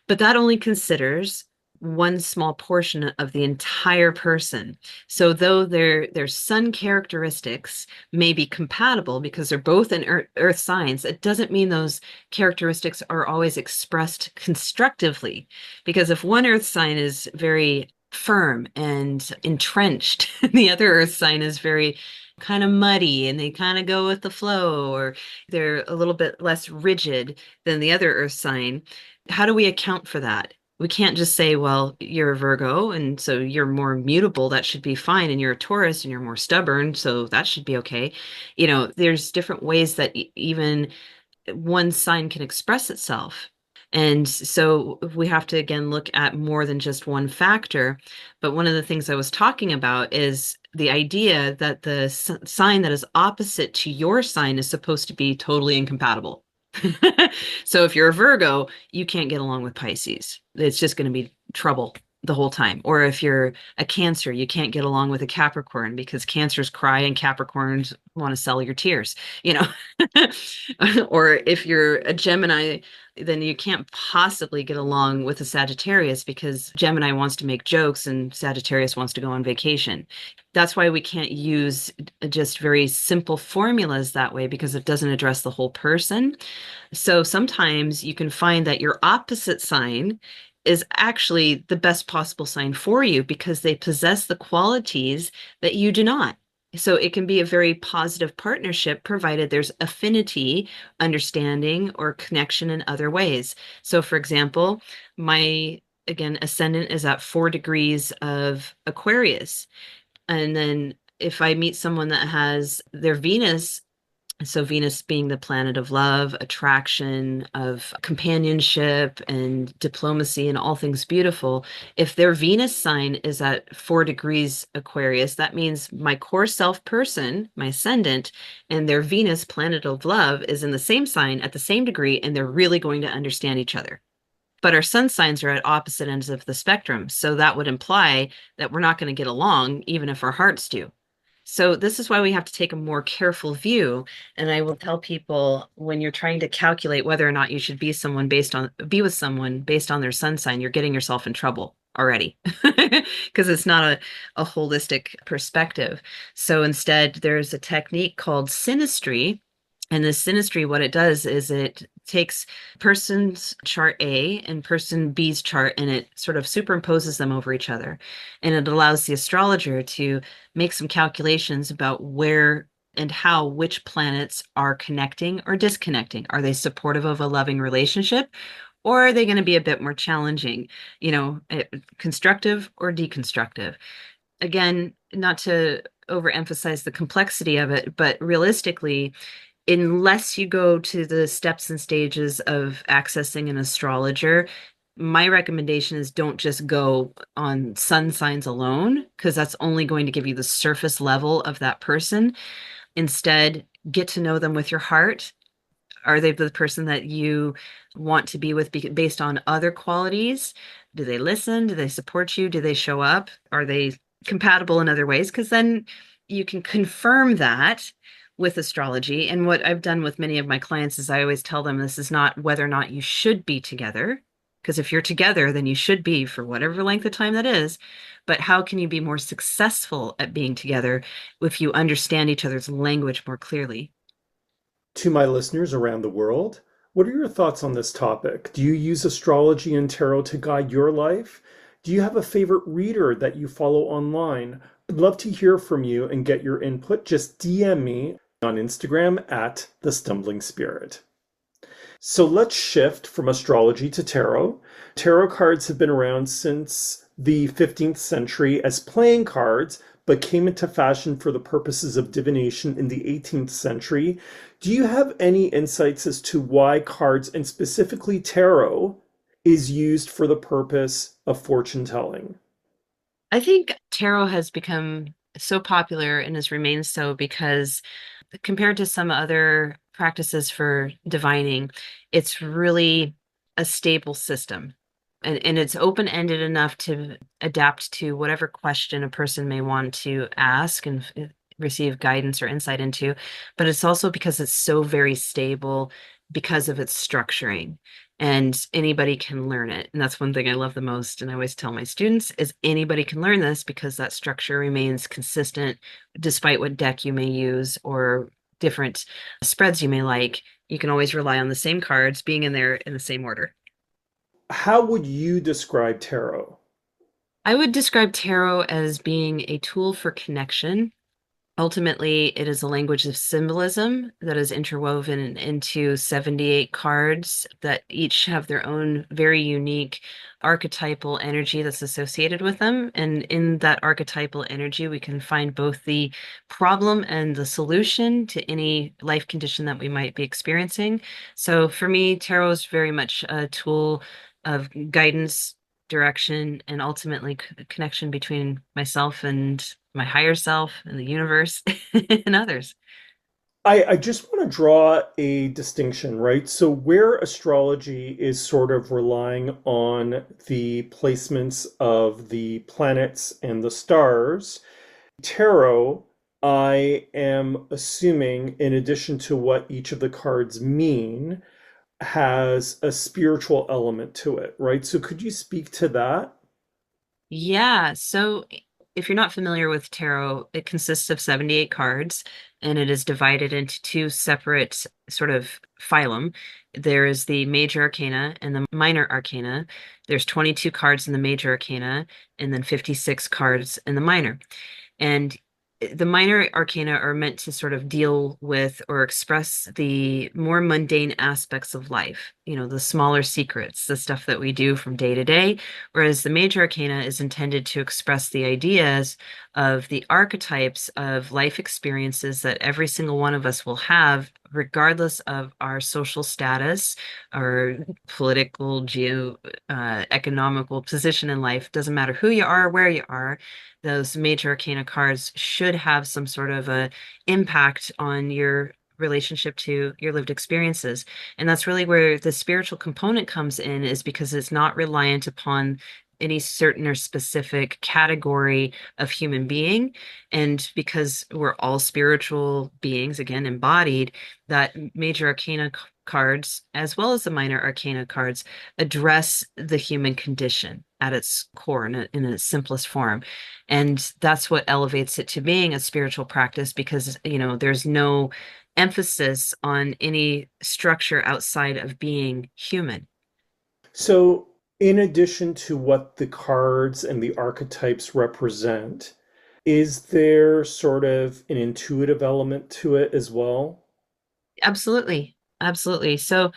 But that only considers one small portion of the entire person. So though their sun characteristics may be compatible because they're both in earth signs, it doesn't mean those characteristics are always expressed constructively. Because if one earth sign is very firm and entrenched, the other earth sign is very kind of muddy and they kind of go with the flow, or they're a little bit less rigid than the other earth sign. How do we account for that? We can't just say, well, you're a Virgo, and so you're more mutable. That should be fine. And you're a Taurus, and you're more stubborn. So that should be okay. There's different ways that even one sign can express itself. And so we have to, again, look at more than just one factor. But one of the things I was talking about is the idea that the sign that is opposite to your sign is supposed to be totally incompatible. So if you're a Virgo, you can't get along with Pisces. It's just going to be trouble the whole time. Or if you're a Cancer, you can't get along with a Capricorn because Cancers cry and Capricorns want to sell your tears, you know. Or if you're a Gemini, then you can't possibly get along with a Sagittarius because Gemini wants to make jokes and Sagittarius wants to go on vacation. That's why we can't use just very simple formulas that way because it doesn't address the whole person. So sometimes you can find that your opposite sign is actually the best possible sign for you because they possess the qualities that you do not. So it can be a very positive partnership provided there's affinity, understanding, or connection in other ways. So, for example, my again ascendant is at 4 degrees of Aquarius. And then if I meet someone that has their Venus, so Venus being the planet of love, attraction, of companionship and diplomacy and all things beautiful, if their Venus sign is at 4 degrees Aquarius, that means my core self person, my ascendant, and their Venus planet of love is in the same sign at the same degree, and they're really going to understand each other. But our sun signs are at opposite ends of the spectrum. So that would imply that we're not going to get along, even if our hearts do. So this is why we have to take a more careful view. And I will tell people when you're trying to calculate whether or not you should be with someone based on their sun sign, you're getting yourself in trouble already because it's not a holistic perspective. So instead, there's a technique called synastry. And the synastry, what it does is it takes person's chart A and person B's chart and it sort of superimposes them over each other. And it allows the astrologer to make some calculations about where and how which planets are connecting or disconnecting. Are they supportive of a loving relationship? Or are they going to be a bit more challenging, constructive or deconstructive? Again, not to overemphasize the complexity of it, but realistically, unless you go to the steps and stages of accessing an astrologer, my recommendation is don't just go on sun signs alone, because that's only going to give you the surface level of that person. Instead, get to know them with your heart. Are they the person that you want to be with based on other qualities? Do they listen? Do they support you? Do they show up? Are they compatible in other ways? Because then you can confirm that with astrology. And what I've done with many of my clients is I always tell them this is not whether or not you should be together. Because if you're together, then you should be for whatever length of time that is. But how can you be more successful at being together if you understand each other's language more clearly? To my listeners around the world, what are your thoughts on this topic? Do you use astrology and tarot to guide your life? Do you have a favorite reader that you follow online? I'd love to hear from you and get your input. Just DM me on Instagram at The Stumbling Spirit. So let's shift from astrology to tarot. Tarot cards have been around since the 15th century as playing cards, but came into fashion for the purposes of divination in the 18th century. Do you have any insights as to why cards, and specifically tarot, is used for the purpose of fortune telling? I think tarot has become so popular and has remained so because compared to some other practices for divining, it's really a stable system. And it's open-ended enough to adapt to whatever question a person may want to ask and receive guidance or insight into. But it's also because it's so very stable because of its structuring. And anybody can learn it. And that's one thing I love the most. And I always tell my students is anybody can learn this because that structure remains consistent despite what deck you may use or different spreads you may like. You can always rely on the same cards being in there in the same order. How would you describe tarot? I would describe tarot as being a tool for connection. Ultimately, it is a language of symbolism that is interwoven into 78 cards that each have their own very unique archetypal energy that's associated with them. And in that archetypal energy, we can find both the problem and the solution to any life condition that we might be experiencing. So for me, tarot is very much a tool of guidance, direction, and ultimately connection between myself and my higher self and the universe and others. I just want to draw a distinction, right? So, where astrology is sort of relying on the placements of the planets and the stars, tarot, I am assuming, in addition to what each of the cards mean, has a spiritual element to it, right? So, could you speak to that? Yeah, so if you're not familiar with tarot, it consists of 78 cards and it is divided into two separate sort of phylum. There is the major arcana and the minor arcana. There's 22 cards in the major arcana and then 56 cards in the minor. And the minor arcana are meant to sort of deal with or express the more mundane aspects of life, the smaller secrets, the stuff that we do from day to day. Whereas the major arcana is intended to express the ideas of the archetypes of life experiences that every single one of us will have, regardless of our social status, our political, economical position in life. Doesn't matter who you are, where you are, those major arcana cards should have some sort of a impact on your relationship to your lived experiences. And that's really where the spiritual component comes in, is because it's not reliant upon any certain or specific category of human being. And because we're all spiritual beings, again, embodied, that major arcana cards, as well as the minor arcana cards, address the human condition at its core in its simplest form. And that's what elevates it to being a spiritual practice because, there's no emphasis on any structure outside of being human. So, in addition to what the cards and the archetypes represent, is there sort of an intuitive element to it as well? Absolutely. Absolutely. So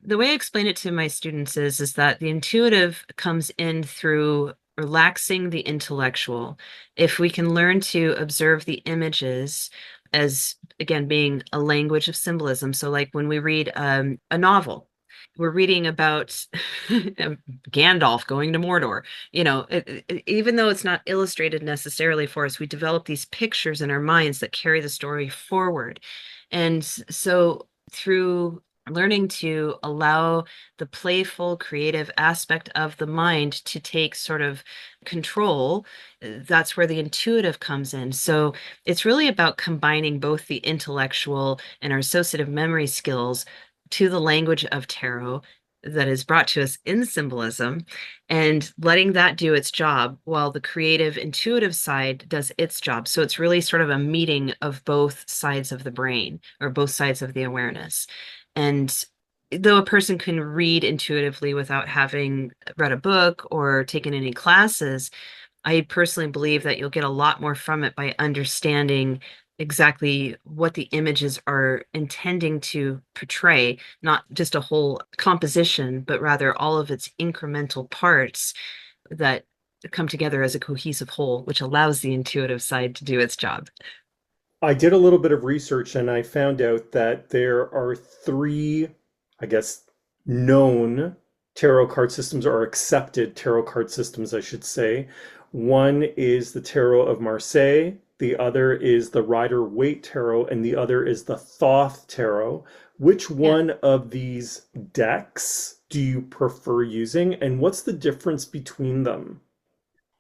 the way I explain it to my students is that the intuitive comes in through relaxing the intellectual. If we can learn to observe the images as, again, being a language of symbolism. So, like when we read a novel, we're reading about Gandalf going to Mordor. Even though it's not illustrated necessarily for us, we develop these pictures in our minds that carry the story forward. And so, through learning to allow the playful, creative aspect of the mind to take sort of control, that's where the intuitive comes in. So it's really about combining both the intellectual and our associative memory skills to the language of tarot that is brought to us in symbolism and letting that do its job while the creative intuitive side does its job. So it's really sort of a meeting of both sides of the brain or both sides of the awareness. And though a person can read intuitively without having read a book or taken any classes, I personally believe that you'll get a lot more from it by understanding exactly what the images are intending to portray, not just a whole composition, but rather all of its incremental parts that come together as a cohesive whole, which allows the intuitive side to do its job. I did a little bit of research and I found out that there are three, I guess, known tarot card systems or accepted tarot card systems, I should say. One is the Tarot of Marseille, the other is the Rider Waite Tarot, and the other is the Thoth Tarot. Which Yeah. one of these decks do you prefer using, and what's the difference between them?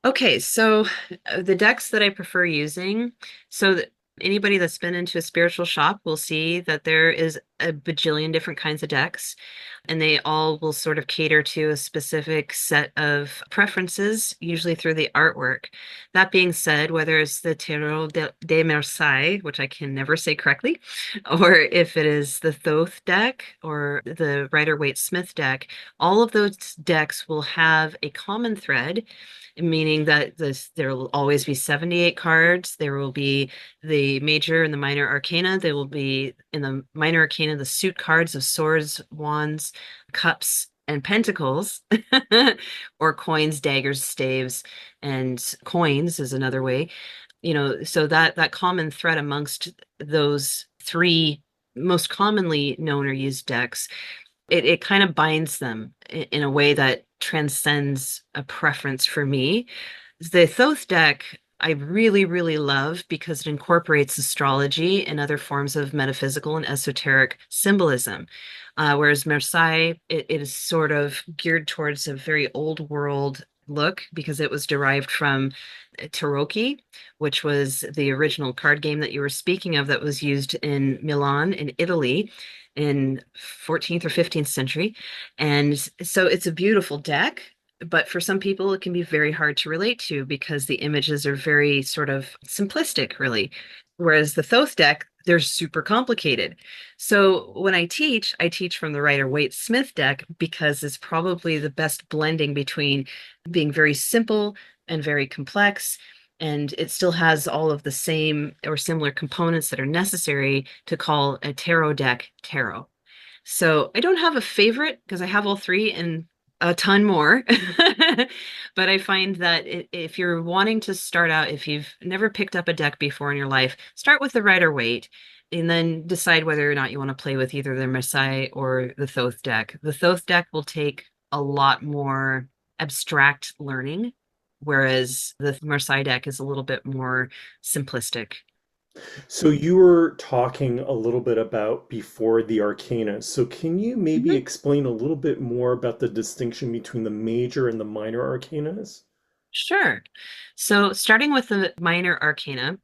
Okay, so the decks that I prefer using, so that anybody that's been into a spiritual shop will see that there is a bajillion different kinds of decks, and they all will sort of cater to a specific set of preferences, usually through the artwork. That being said, whether it's the de Marseille, which I can never say correctly, or if it is the Thoth deck or the Rider-Waite-Smith deck, all of those decks will have a common thread, meaning that there will always be 78 cards. There will be the major and the minor arcana. There will be in the minor arcana the suit cards of swords, wands, cups, and pentacles, or coins, daggers, staves, and coins is another way. So that common thread amongst those three most commonly known or used decks, it kind of binds them in a way that transcends a preference for me. The Thoth deck I really, really love because it incorporates astrology and other forms of metaphysical and esoteric symbolism. Whereas Marseille, it is sort of geared towards a very old world look because it was derived from Tarocchi, which was the original card game that you were speaking of that was used in Milan in Italy in 14th or 15th century. And so it's a beautiful deck, but for some people it can be very hard to relate to because the images are very sort of simplistic, really. Whereas the Thoth deck, they're super complicated. So when I teach from the Rider-Waite-Smith deck because it's probably the best blending between being very simple and very complex. And it still has all of the same or similar components that are necessary to call a tarot deck tarot. So I don't have a favorite because I have all three and a ton more. But I find that if you're wanting to start out, if you've never picked up a deck before in your life, start with the Rider Waite and then decide whether or not you want to play with either the Marseille or the Thoth deck. The Thoth deck will take a lot more abstract learning, whereas the Marseille deck is a little bit more simplistic. So you were talking a little bit about before the arcana. So can you maybe Mhm. explain a little bit more about the distinction between the major and the minor arcanas? Sure. So starting with the minor arcana,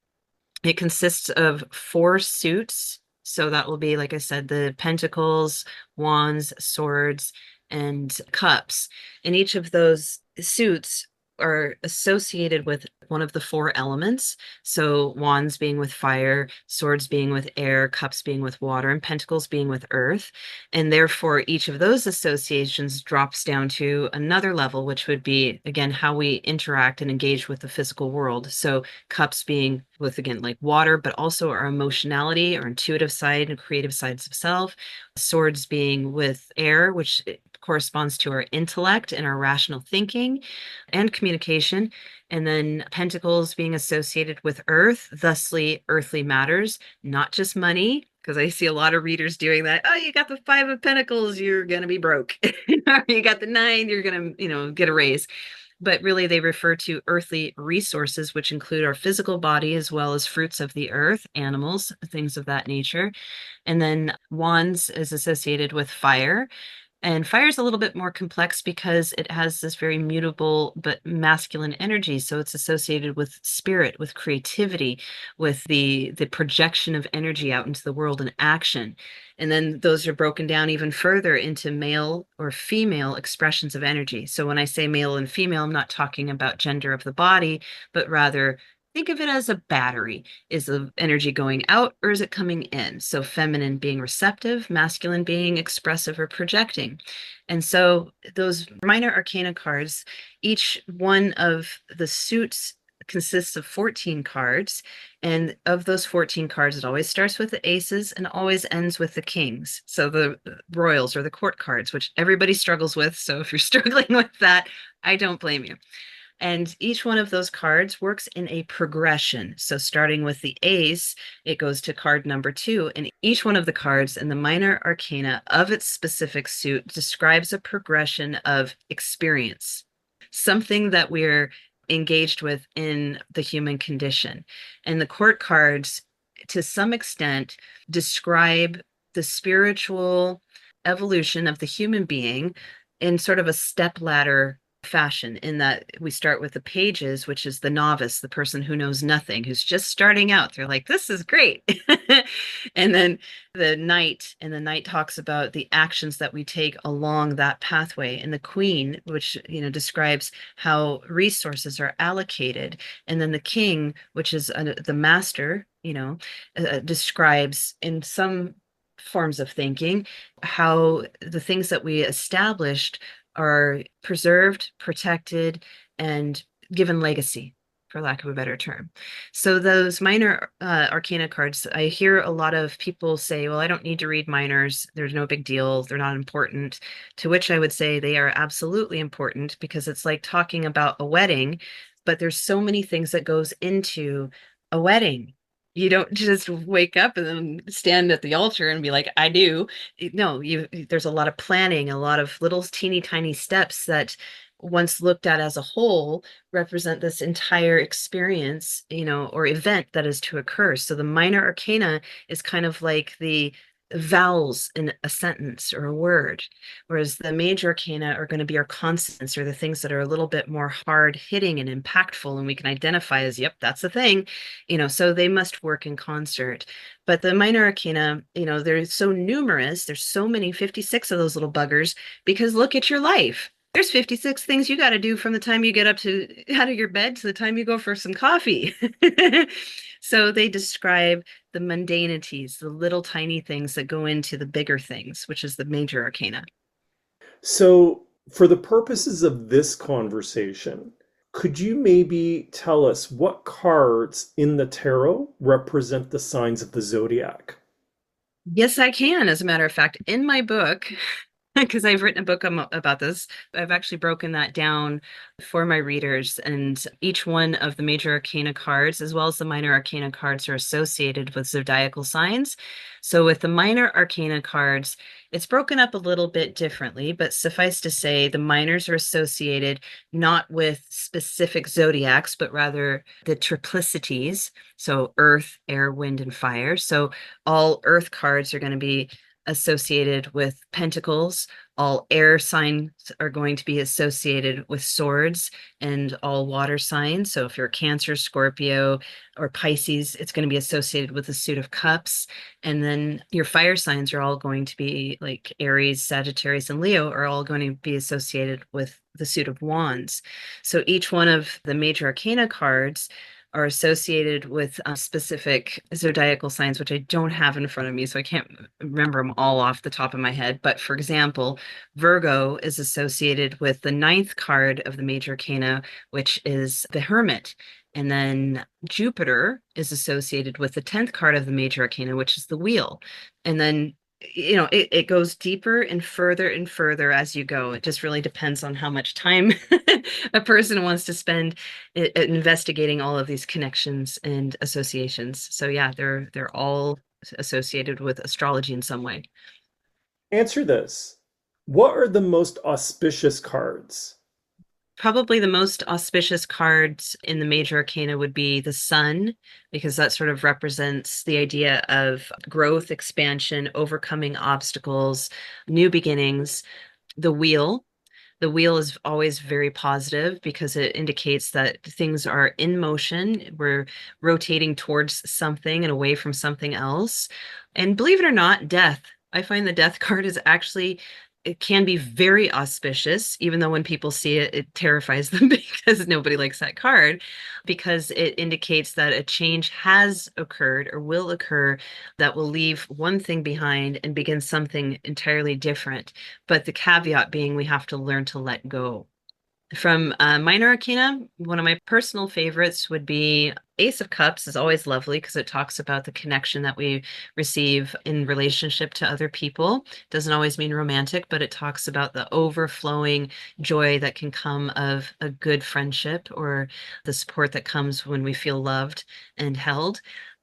it consists of four suits. So that will be, like I said, the pentacles, wands, swords, and cups. And each of those suits are associated with one of the four elements. So wands being with fire, swords being with air, cups being with water, and pentacles being with earth. And therefore, each of those associations drops down to another level, which would be, again, how we interact and engage with the physical world. So cups being with, again, like water, but also our emotionality, our intuitive side and creative sides of self. Swords being with air, which corresponds to our intellect and our rational thinking and communication. And then pentacles being associated with earth, thusly earthly matters, not just money. Because I see a lot of readers doing that. Oh, you got the five of pentacles, you're gonna be broke. You got the nine, you're gonna, get a raise. But really, they refer to earthly resources, which include our physical body as well as fruits of the earth, animals, things of that nature. And then wands is associated with fire. And fire is a little bit more complex because it has this very mutable but masculine energy. So it's associated with spirit, with creativity, with the projection of energy out into the world and action. And then those are broken down even further into male or female expressions of energy. So when I say male and female, I'm not talking about gender of the body, but rather think of it as a battery. Is the energy going out or is it coming in? So feminine being receptive, masculine being expressive or projecting. And so those minor arcana cards, each one of the suits consists of 14 cards. And of those 14 cards, it always starts with the aces and always ends with the kings. So the royals or the court cards, which everybody struggles with. So if you're struggling with that, I don't blame you. And each one of those cards works in a progression. So starting with the ace, it goes to card number two. And each one of the cards in the minor arcana of its specific suit describes a progression of experience, something that we're engaged with in the human condition. And the court cards, to some extent, describe the spiritual evolution of the human being in sort of a step ladder fashion, in that we start with the pages, which is the novice, the person who knows nothing, who's just starting out. They're like, this is great. And then the knight, and the knight talks about the actions that we take along that pathway. And the queen, which, describes how resources are allocated. And then the king, which is the master, describes in some forms of thinking how the things that we established are preserved, protected, and given legacy, for lack of a better term. So those minor arcana cards, I hear a lot of people say, well, I don't need to read minors. There's no big deal. They're not important. To which I would say they are absolutely important, because it's like talking about a wedding, but there's so many things that goes into a wedding. You don't just wake up and then stand at the altar and be like, I do. No, there's a lot of planning, a lot of little teeny tiny steps that, once looked at as a whole, represent this entire experience, or event that is to occur. So the minor arcana is kind of like the vowels in a sentence or a word, whereas the major arcana are going to be our consonants, or the things that are a little bit more hard hitting and impactful, and we can identify as, yep, that's the thing, so they must work in concert. But the minor arcana, they're so numerous, there's so many, 56 of those little buggers, because look at your life. There's 56 things you got to do from the time you get up to out of your bed to the time you go for some coffee. So they describe the mundanities, the little tiny things that go into the bigger things, which is the major arcana. So, for the purposes of this conversation, could you maybe tell us what cards in the tarot represent the signs of the zodiac? Yes, I can. As a matter of fact, in my book, because I've written a book about this, I've actually broken that down for my readers. And each one of the major arcana cards, as well as the minor arcana cards, are associated with zodiacal signs. So with the minor arcana cards, it's broken up a little bit differently, but suffice to say, the minors are associated not with specific zodiacs, but rather the triplicities. So earth, air, wind, and fire. So all earth cards are going to be associated with pentacles. All air signs are going to be associated with swords, and all water signs. So if you're Cancer, Scorpio, or Pisces, it's going to be associated with the suit of cups. And then your fire signs are all going to be like Aries, Sagittarius, and Leo are all going to be associated with the suit of wands. So each one of the major arcana cards are associated with specific zodiacal signs, which I don't have in front of me, so I can't remember them all off the top of my head. But for example, Virgo is associated with the ninth card of the major arcana, which is the Hermit. And then Jupiter is associated with the 10th card of the major arcana, which is the Wheel. And then it goes deeper and further as you go. It just really depends on how much time a person wants to spend investigating all of these connections and associations. So yeah, they're all associated with astrology in some way. Answer this. What are the most auspicious cards? Probably the most auspicious cards in the major arcana would be the sun, because that sort of represents the idea of growth, expansion, overcoming obstacles, new beginnings. The wheel. The wheel is always very positive because it indicates that things are in motion. We're rotating towards something and away from something else. And believe it or not, death. I find the death card is actually, it can be very auspicious, even though when people see it, it terrifies them because nobody likes that card, because it indicates that a change has occurred or will occur that will leave one thing behind and begin something entirely different. But the caveat being we have to learn to let go. From Minor Arcana, one of my personal favorites would be Ace of Cups is always lovely because it talks about the connection that we receive in relationship to other people. Doesn't always mean romantic, but it talks about the overflowing joy that can come of a good friendship or the support that comes when we feel loved and held.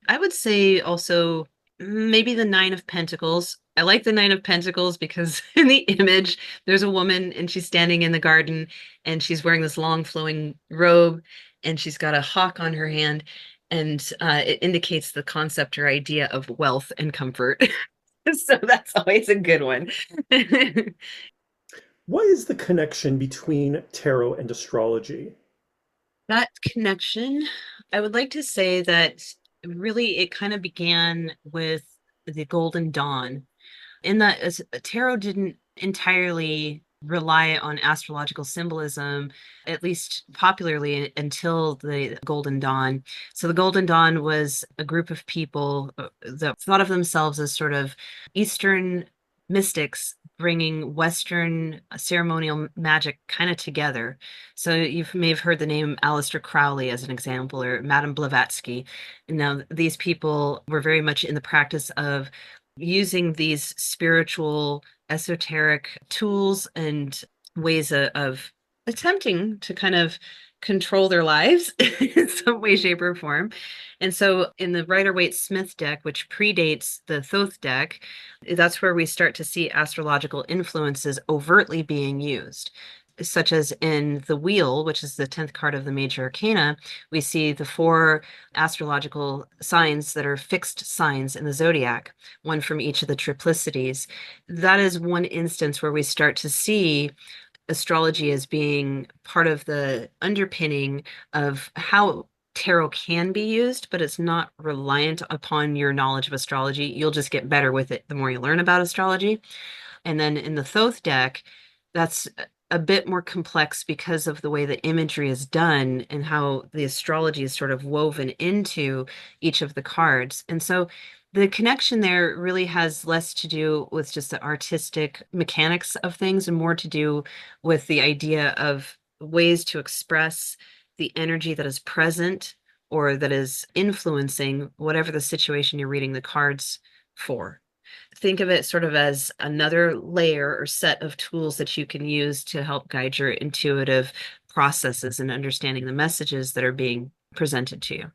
I would say also maybe the Nine of Pentacles. I like the Nine of Pentacles because in the image, there's a woman and she's standing in the garden and she's wearing this long flowing robe and she's got a hawk on her hand and it indicates the concept or idea of wealth and comfort. So that's always a good one. What is the connection between tarot and astrology? That connection, I would like to say that really it kind of began with the Golden Dawn in that tarot didn't entirely rely on astrological symbolism, at least popularly until the Golden Dawn. So the Golden Dawn was a group of people that thought of themselves as sort of Eastern mystics bringing Western ceremonial magic kind of together. So you may have heard the name Aleister Crowley as an example, or Madame Blavatsky. Now, these people were very much in the practice of using these spiritual, esoteric tools and ways of attempting to kind of control their lives in some way, shape, or form. And so in the Rider-Waite-Smith deck, which predates the Thoth deck, that's where we start to see astrological influences overtly being used. Such as in the wheel, which is the 10th card of the major arcana, we see the four astrological signs that are fixed signs in the zodiac, one from each of the triplicities. That is one instance where we start to see astrology as being part of the underpinning of how tarot can be used, but it's not reliant upon your knowledge of astrology. You'll just get better with it the more you learn about astrology. And then in the Thoth deck, that's a bit more complex because of the way the imagery is done and how the astrology is sort of woven into each of the cards. And so the connection there really has less to do with just the artistic mechanics of things and more to do with the idea of ways to express the energy that is present or that is influencing whatever the situation you're reading the cards for. Think of it sort of as another layer or set of tools that you can use to help guide your intuitive processes and understanding the messages that are being presented to you.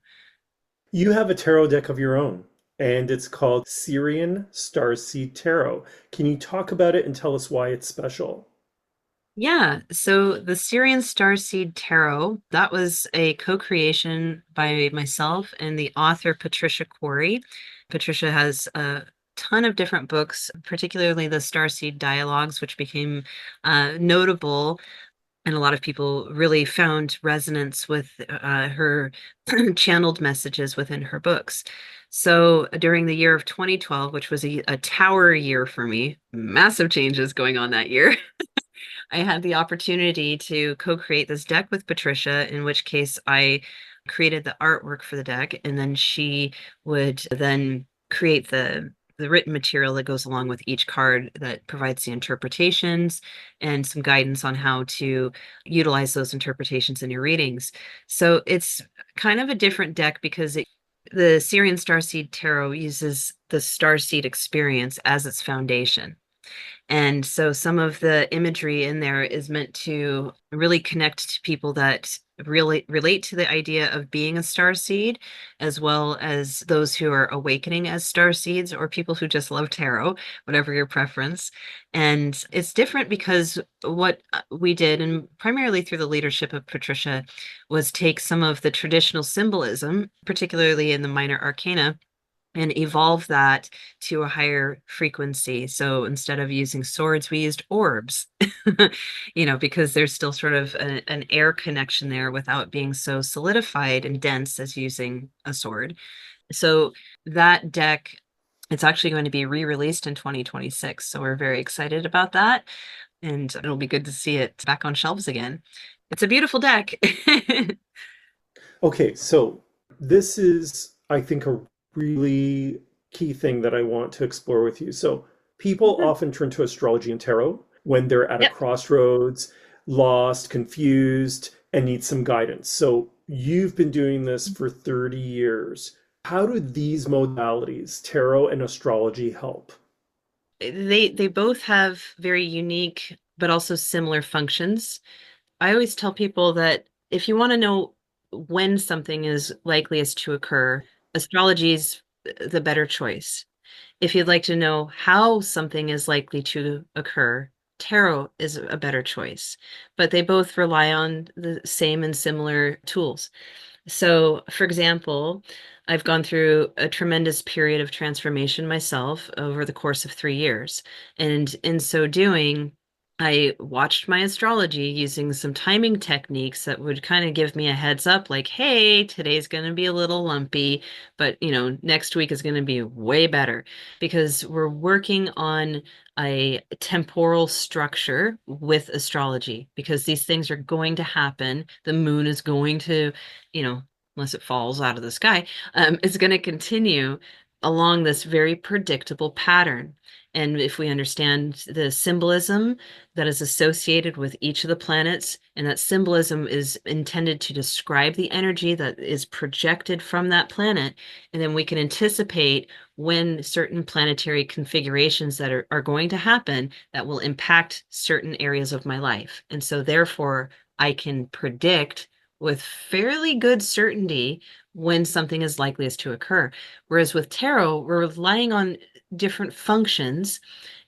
You have a tarot deck of your own, and it's called Syrian Starseed Tarot. Can you talk about it and tell us why it's special? Yeah, so the Syrian Starseed Tarot, that was a co-creation by myself and the author Patricia Quarry. Patricia has a ton of different books, particularly the Starseed Dialogues, which became notable and a lot of people really found resonance with her channeled messages within her books. So during the year of 2012, which was a tower year for me, massive changes going on that year, I had the opportunity to co-create this deck with Patricia, in which case I created the artwork for the deck, and then she would then create the written material that goes along with each card that provides the interpretations and some guidance on how to utilize those interpretations in your readings. So it's kind of a different deck because the Syrian Starseed Tarot uses the Starseed experience as its foundation. And so some of the imagery in there is meant to really connect to people that really relate to the idea of being a star seed, as well as those who are awakening as star seeds or people who just love tarot, whatever your preference. And it's different because what we did, and primarily through the leadership of Patricia, was take some of the traditional symbolism, particularly in the minor arcana, and evolve that to a higher frequency. So instead of using swords, we used orbs, because there's still sort of an air connection there without being so solidified and dense as using a sword. So that deck, it's actually going to be re-released in 2026. So we're very excited about that. And it'll be good to see it back on shelves again. It's a beautiful deck. Okay, so this is, I think, a really key thing that I want to explore with you. So people often turn to astrology and tarot when they're at a Yep. crossroads. lost, confused, and need some guidance. So you've been doing this for 30 years. How do these modalities, tarot and astrology, help? They both have very unique but also similar functions. I always tell people that if you want to know when something is likeliest to occur, astrology is the better choice. If you'd like to know how something is likely to occur, tarot is a better choice. But they both rely on the same and similar tools. So, for example, I've gone through a tremendous period of transformation myself over the course of 3 years. And in so doing, I watched my astrology using some timing techniques that would kind of give me a heads up, like, hey, today's going to be a little lumpy, but next week is going to be way better because we're working on a temporal structure with astrology because these things are going to happen. The moon is going to unless it falls out of the sky, is going to continue along this very predictable pattern. And if we understand the symbolism that is associated with each of the planets, and that symbolism is intended to describe the energy that is projected from that planet, and then we can anticipate when certain planetary configurations that are going to happen that will impact certain areas of my life. And so, therefore, I can predict with fairly good certainty when something is likeliest to occur. Whereas with tarot, we're relying on different functions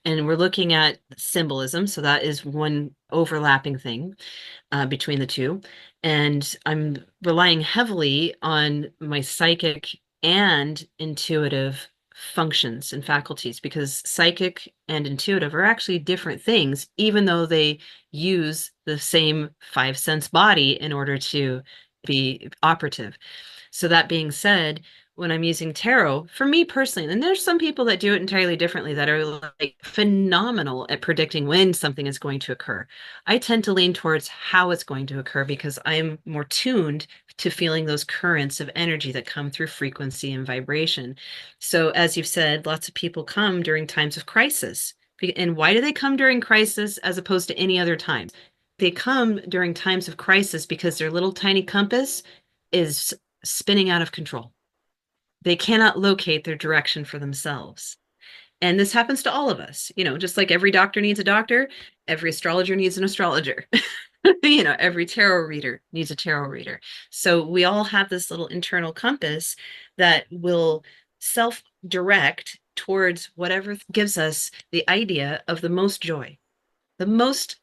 and we're looking at symbolism. So that is one overlapping thing between the two. And I'm relying heavily on my psychic and intuitive functions and faculties because psychic and intuitive are actually different things, even though they use the same five sense body in order to be operative. So that being said, when I'm using tarot, for me personally, and there's some people that do it entirely differently that are like phenomenal at predicting when something is going to occur. I tend to lean towards how it's going to occur because I'm more tuned to feeling those currents of energy that come through frequency and vibration. So, as you've said, lots of people come during times of crisis. And why do they come during crisis as opposed to any other time? They come during times of crisis because their little tiny compass is spinning out of control. They cannot locate their direction for themselves. And this happens to all of us, just like every doctor needs a doctor, every astrologer needs an astrologer. Every tarot reader needs a tarot reader. So we all have this little internal compass that will self direct towards whatever gives us the idea of the most joy, the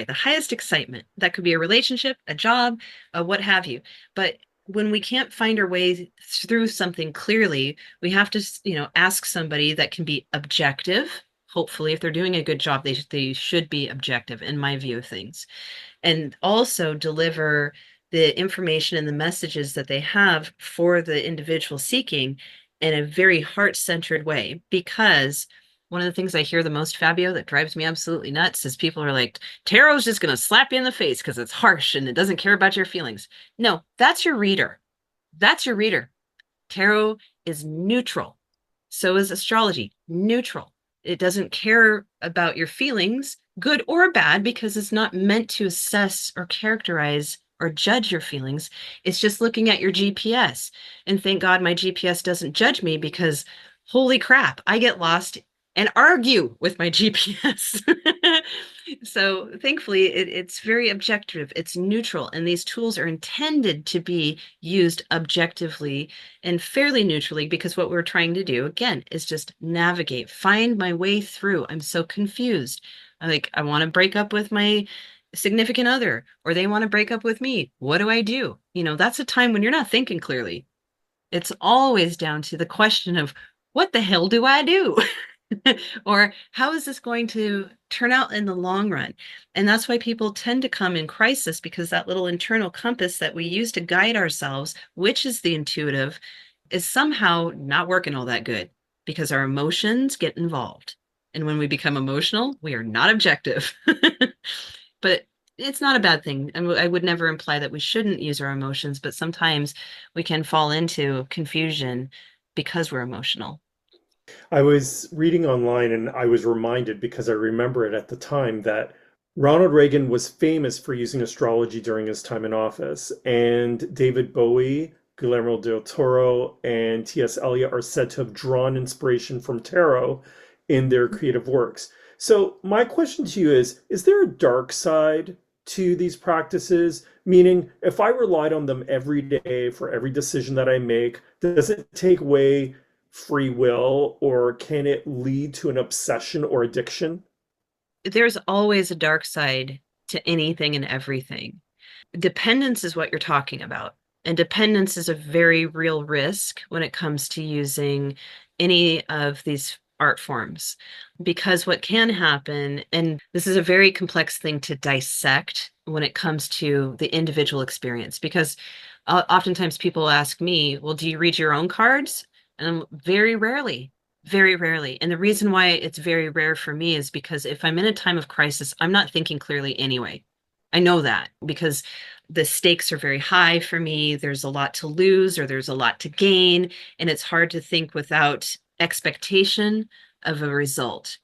highest excitement. That could be a relationship, a job, what have you. But when we can't find our way through something clearly, we have to, ask somebody that can be objective. Hopefully, if they're doing a good job, they should be objective in my view of things and also deliver the information and the messages that they have for the individual seeking in a very heart-centered way. Because one of the things I hear the most, Fabio, that drives me absolutely nuts is people are like, tarot's just going to slap you in the face because it's harsh and it doesn't care about your feelings. No, that's your reader. That's your reader. Tarot is neutral. So is astrology, neutral. It doesn't care about your feelings, good or bad, because it's not meant to assess or characterize or judge your feelings. It's just looking at your GPS. And thank God my GPS doesn't judge me because holy crap, I get lost and argue with my GPS. So thankfully, it's very objective, it's neutral, and these tools are intended to be used objectively and fairly neutrally because what we're trying to do, again, is just navigate, find my way through. I'm so confused. I want to break up with my significant other, or they want to break up with me. What do I do? That's a time when you're not thinking clearly. It's always down to the question of, what the hell do I do? Or how is this going to turn out in the long run? And that's why people tend to come in crisis because that little internal compass that we use to guide ourselves, which is the intuitive, is somehow not working all that good because our emotions get involved. And when we become emotional, we are not objective. But it's not a bad thing. I would never imply that we shouldn't use our emotions, but sometimes we can fall into confusion because we're emotional. I was reading online and I was reminded because I remember it at the time that Ronald Reagan was famous for using astrology during his time in office, and David Bowie, Guillermo del Toro, and T.S. Eliot are said to have drawn inspiration from tarot in their creative works. So, my question to you is there a dark side to these practices? Meaning, if I relied on them every day for every decision that I make, does it take away free will or can it lead to an obsession or addiction? There's always a dark side to anything and everything. Dependence is what you're talking about. And dependence is a very real risk when it comes to using any of these art forms. Because what can happen, and this is a very complex thing to dissect when it comes to the individual experience, because oftentimes people ask me, well, do you read your own cards? And I'm very rarely. Very rarely. And the reason why it's very rare for me is because if I'm in a time of crisis, I'm not thinking clearly anyway. I know that because the stakes are very high for me. There's a lot to lose or there's a lot to gain, and it's hard to think without expectation of a result.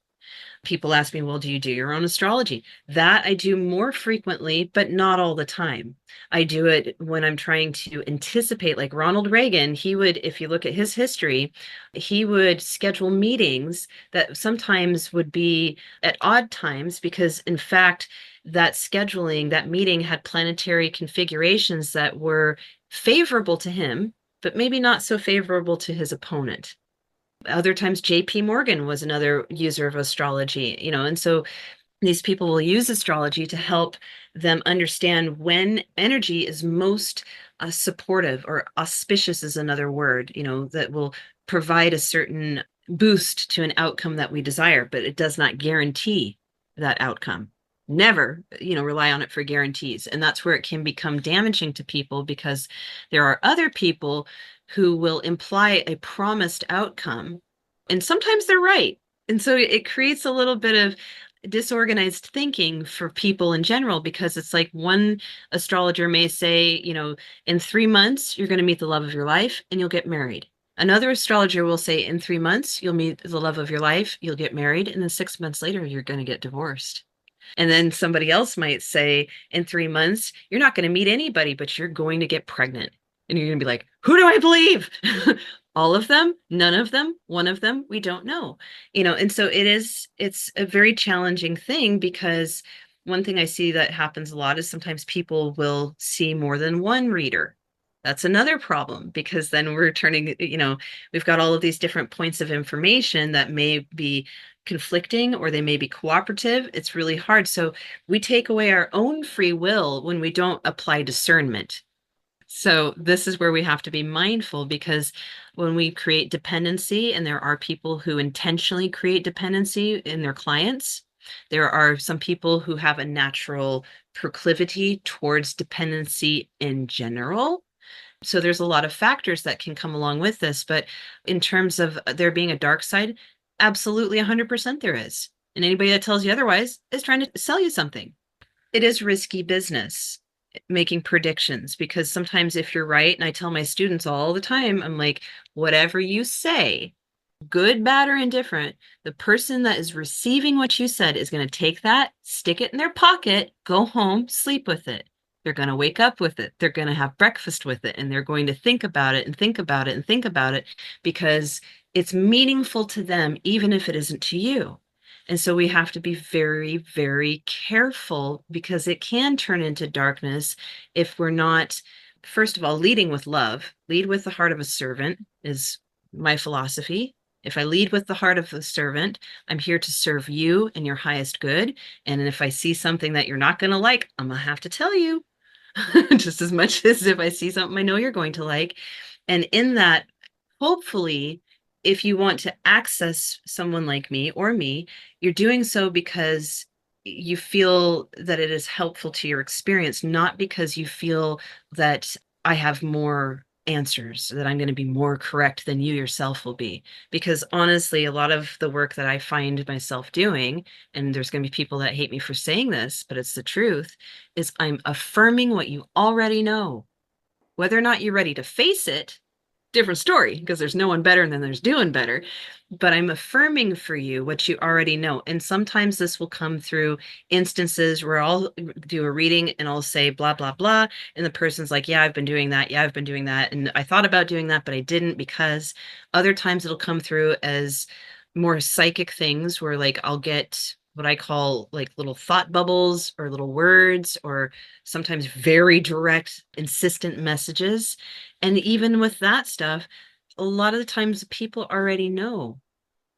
People ask me, well, do you do your own astrology? That I do more frequently, but not all the time. I do it when I'm trying to anticipate, like Ronald Reagan, he would, if you look at his history, he would schedule meetings that sometimes would be at odd times because, in fact, that scheduling, that meeting had planetary configurations that were favorable to him, but maybe not so favorable to his opponent. Other times, JP Morgan was another user of astrology, and so these people will use astrology to help them understand when energy is most supportive, or auspicious is another word, that will provide a certain boost to an outcome that we desire, but it does not guarantee that outcome. Never, rely on it for guarantees. And that's where it can become damaging to people because there are other people who will imply a promised outcome, and sometimes they're right. And so it creates a little bit of disorganized thinking for people in general because it's like one astrologer may say, in 3 months, you're going to meet the love of your life and you'll get married. Another astrologer will say, in 3 months, you'll meet the love of your life, you'll get married, and then 6 months later, you're going to get divorced. And then somebody else might say, in 3 months, you're not going to meet anybody, but you're going to get pregnant. And you're going to be like, who do I believe? All of them? None of them? One of them? We don't know. And so it's a very challenging thing because one thing I see that happens a lot is sometimes people will see more than one reader. That's another problem because then we're turning, we've got all of these different points of information that may be conflicting or they may be cooperative. It's really hard. So we take away our own free will when we don't apply discernment. So this is where we have to be mindful because when we create dependency, and there are people who intentionally create dependency in their clients, there are some people who have a natural proclivity towards dependency in general. So there's a lot of factors that can come along with this, but in terms of there being a dark side, absolutely 100% there is. And anybody that tells you otherwise is trying to sell you something. It is risky business making predictions because sometimes if you're right, and I tell my students all the time, I'm like, whatever you say, good, bad, or indifferent, the person that is receiving what you said is going to take that, stick it in their pocket, go home, sleep with it. They're going to wake up with it. They're going to have breakfast with it, and they're going to think about it and think about it and think about it because it's meaningful to them, even if it isn't to you. And so we have to be very, very careful because it can turn into darkness if we're not, first of all, leading with love. Lead with the heart of a servant is my philosophy. If I lead with the heart of a servant, I'm here to serve you and your highest good. And if I see something that you're not going to like, I'm going to have to tell you just as much as if I see something I know you're going to like. And in that, hopefully, if you want to access someone like me or me, you're doing so because you feel that it is helpful to your experience, not because you feel that I have more answers, that I'm going to be more correct than you yourself will be. Because honestly, a lot of the work that I find myself doing, and there's going to be people that hate me for saying this, but it's the truth, is I'm affirming what you already know. Whether or not you're ready to face it different story because there's no one better and then there's doing better. But I'm affirming for you what you already know. And sometimes this will come through instances where I'll do a reading and I'll say blah, blah, blah. And the person's like, yeah, I've been doing that. Yeah, I've been doing that. And I thought about doing that, but I didn't because other times it'll come through as more psychic things where like I'll get what I call like little thought bubbles or little words or sometimes very direct, insistent messages. And even with that stuff, a lot of the times people already know.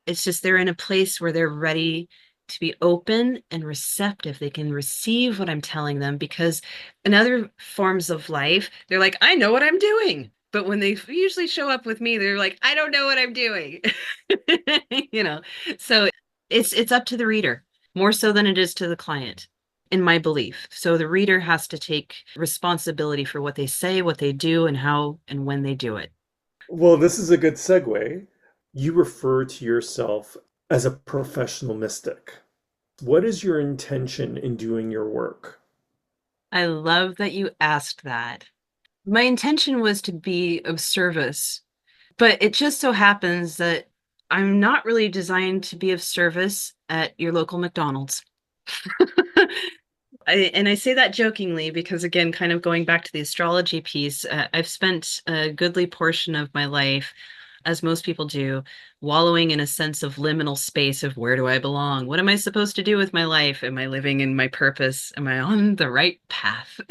It's just they're in a place where they're ready to be open and receptive. They can receive what I'm telling them because in other forms of life, they're like, I know what I'm doing. But when they usually show up with me, they're like, I don't know what I'm doing. You know, so it's up to the reader more so than it is to the client, in my belief. So the reader has to take responsibility for what they say, what they do, and how and when they do it. Well, this is a good segue. You refer to yourself as a professional mystic. What is your intention in doing your work? I love that you asked that. My intention was to be of service, but it just so happens that I'm not really designed to be of service at your local McDonald's. And I say that jokingly because, again, kind of going back to the astrology piece, I've spent a goodly portion of my life, as most people do, wallowing in a sense of liminal space of where do I belong? What am I supposed to do with my life? Am I living in my purpose? Am I on the right path?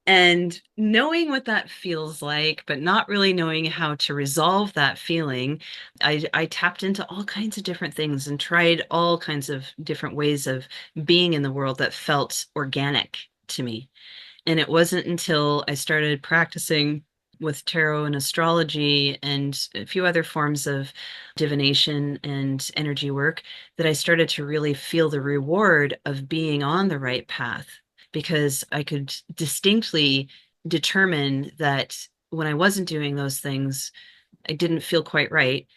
And knowing what that feels like, but not really knowing how to resolve that feeling, I tapped into all kinds of different things and tried all kinds of different ways of being in the world that felt organic to me. And it wasn't until I started practicing with tarot and astrology and a few other forms of divination and energy work that I started to really feel the reward of being on the right path because I could distinctly determine that when I wasn't doing those things, I didn't feel quite right,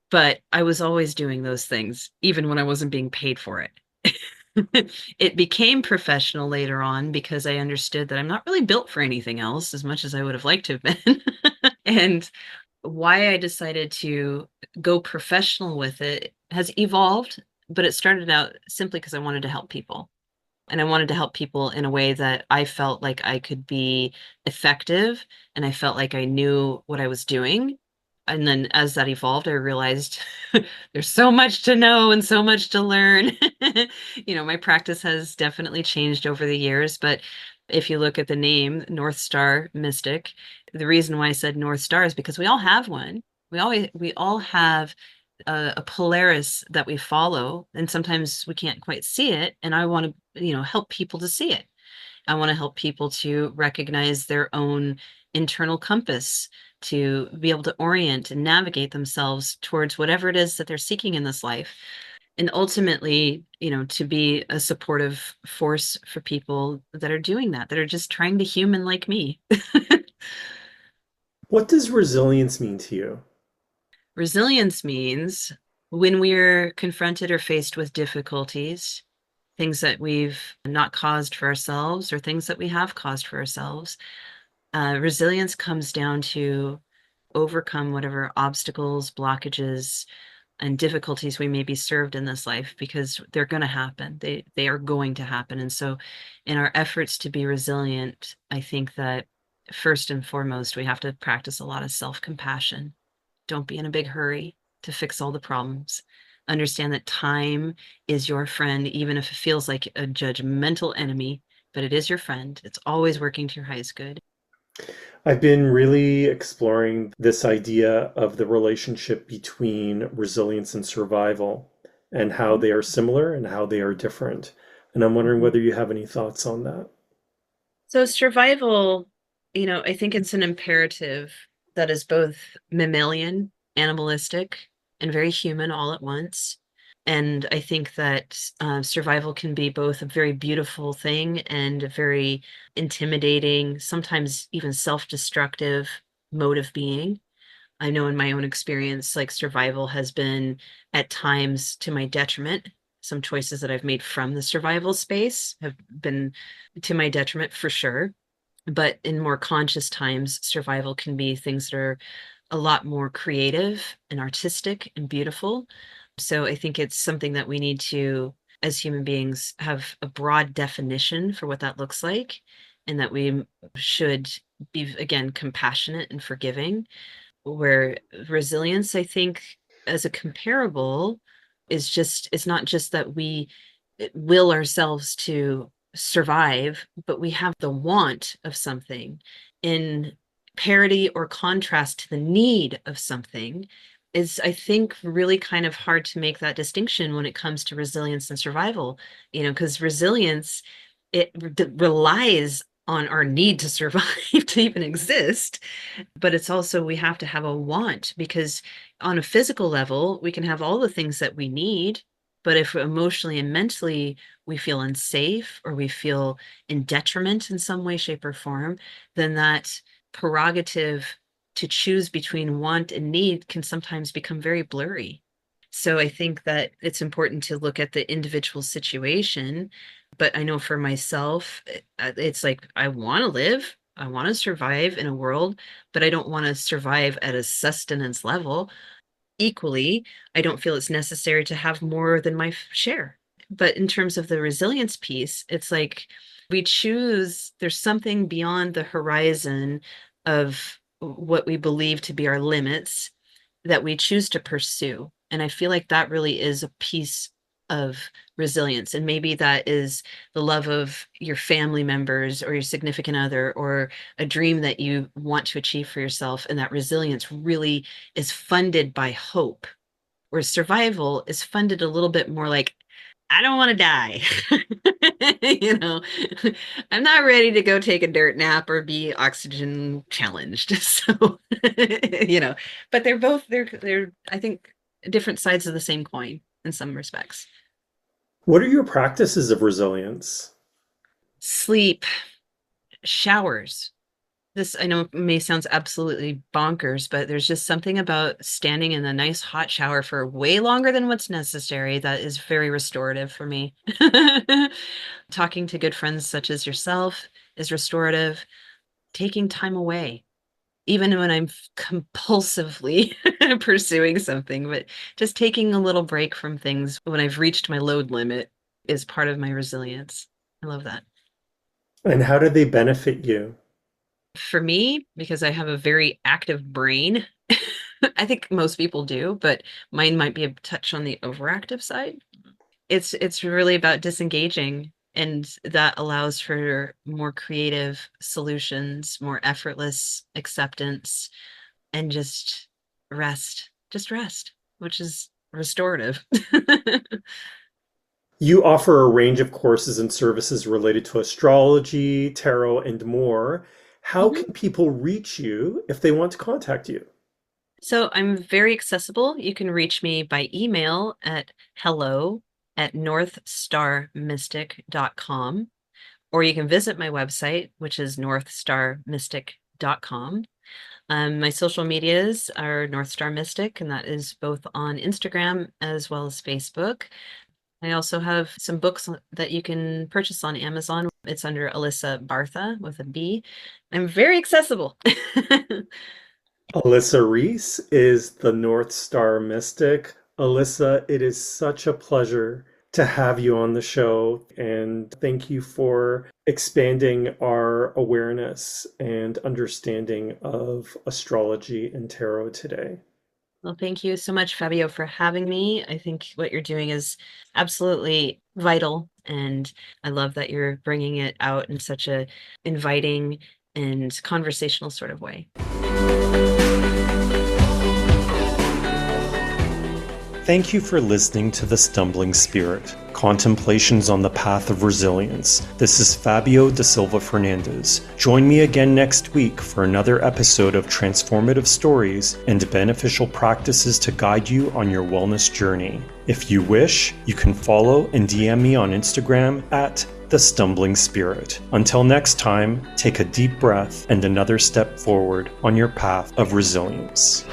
but I was always doing those things, even when I wasn't being paid for it. It became professional later on because I understood that I'm not really built for anything else as much as I would have liked to have been. And why I decided to go professional with it has evolved, but it started out simply because I wanted to help people. And I wanted to help people in a way that I felt like I could be effective and I felt like I knew what I was doing. And then as that evolved, I realized there's so much to know and so much to learn. My practice has definitely changed over the years, but if you look at the name North Star Mystic, the reason why I said North Star is because we all have one. We all have a Polaris that we follow, and sometimes we can't quite see it. And I want to, help people to see it. I want to help people to recognize their own internal compass, to be able to orient and navigate themselves towards whatever it is that they're seeking in this life. And ultimately, to be a supportive force for people that are doing that, that are just trying to human like me. What does resilience mean to you? Resilience means when we're confronted or faced with difficulties, things that we've not caused for ourselves or things that we have caused for ourselves, resilience comes down to overcome whatever obstacles, blockages, and difficulties we may be served in this life because they're going to happen. They are going to happen. And so in our efforts to be resilient, I think that first and foremost, we have to practice a lot of self-compassion. Don't be in a big hurry to fix all the problems. Understand that time is your friend, even if it feels like a judgmental enemy, but it is your friend. It's always working to your highest good. I've been really exploring this idea of the relationship between resilience and survival and how they are similar and how they are different. And I'm wondering Mhm. whether you have any thoughts on that. So survival, I think it's an imperative that is both mammalian, animalistic, and very human all at once. And I think that survival can be both a very beautiful thing and a very intimidating, sometimes even self-destructive mode of being. I know in my own experience, like survival has been at times to my detriment. Some choices that I've made from the survival space have been to my detriment for sure. But in more conscious times, survival can be things that are a lot more creative and artistic and beautiful. So I think it's something that we need to, as human beings, have a broad definition for what that looks like, and that we should be, again, compassionate and forgiving. Where resilience, I think, as a comparable, it's not just that we will ourselves to survive, but we have the want of something in parity or contrast to the need of something is, I think, really kind of hard to make that distinction when it comes to resilience and survival, because resilience, it relies on our need to survive to even exist, but it's also we have to have a want, because on a physical level, we can have all the things that we need, but if emotionally and mentally we feel unsafe or we feel in detriment in some way, shape, or form, then that prerogative to choose between want and need can sometimes become very blurry. So I think that it's important to look at the individual situation. But I know for myself, it's like I want to live, I want to survive in a world, but I don't want to survive at a sustenance level. Equally, I don't feel it's necessary to have more than my share. But in terms of the resilience piece, it's like we choose, there's something beyond the horizon of what we believe to be our limits that we choose to pursue. And I feel like that really is a piece of resilience. And maybe that is the love of your family members or your significant other, or a dream that you want to achieve for yourself. And that resilience really is funded by hope, where survival is funded a little bit more like, I don't want to die. you know, I'm not ready to go take a dirt nap or be oxygen challenged. So, you know, but they're I think different sides of the same coin in some respects. What are your practices of resilience? Sleep, showers. This I know may sounds absolutely bonkers, but there's just something about standing in a nice hot shower for way longer than what's necessary that is very restorative for me. Talking to good friends such as yourself is restorative. Taking time away, even when I'm compulsively pursuing something, but just taking a little break from things when I've reached my load limit is part of my resilience. I love that. And how do they benefit you? For me, because I have a very active brain, I think most people do, but mine might be a touch on the overactive side. It's really about disengaging, and that allows for more creative solutions, more effortless acceptance, and just rest, which is restorative. You offer a range of courses and services related to astrology, tarot, and more. How Mhm. can people reach you if they want to contact you? So I'm very accessible. You can reach me by email at hello@northstarmystic.com, or you can visit my website, which is northstarmystic.com. My social medias are North Star Mystic, and that is both on Instagram as well as Facebook. I also have some books that you can purchase on Amazon. It's under Alyssa Bartha with a B. I'm very accessible. Alyssa Reese is the North Star Mystic. Alyssa, it is such a pleasure to have you on the show, and thank you for expanding our awareness and understanding of astrology and tarot today. Well, thank you so much, Fabio, for having me. I think what you're doing is absolutely vital, and I love that you're bringing it out in such a inviting and conversational sort of way. Thank you for listening to The Stumbling Spirit, Contemplations on the Path of Resilience. This is Fabio da Silva Fernandez. Join me again next week for another episode of transformative stories and beneficial practices to guide you on your wellness journey. If you wish, you can follow and DM me on Instagram at The Stumbling Spirit. Until next time, take a deep breath and another step forward on your path of resilience.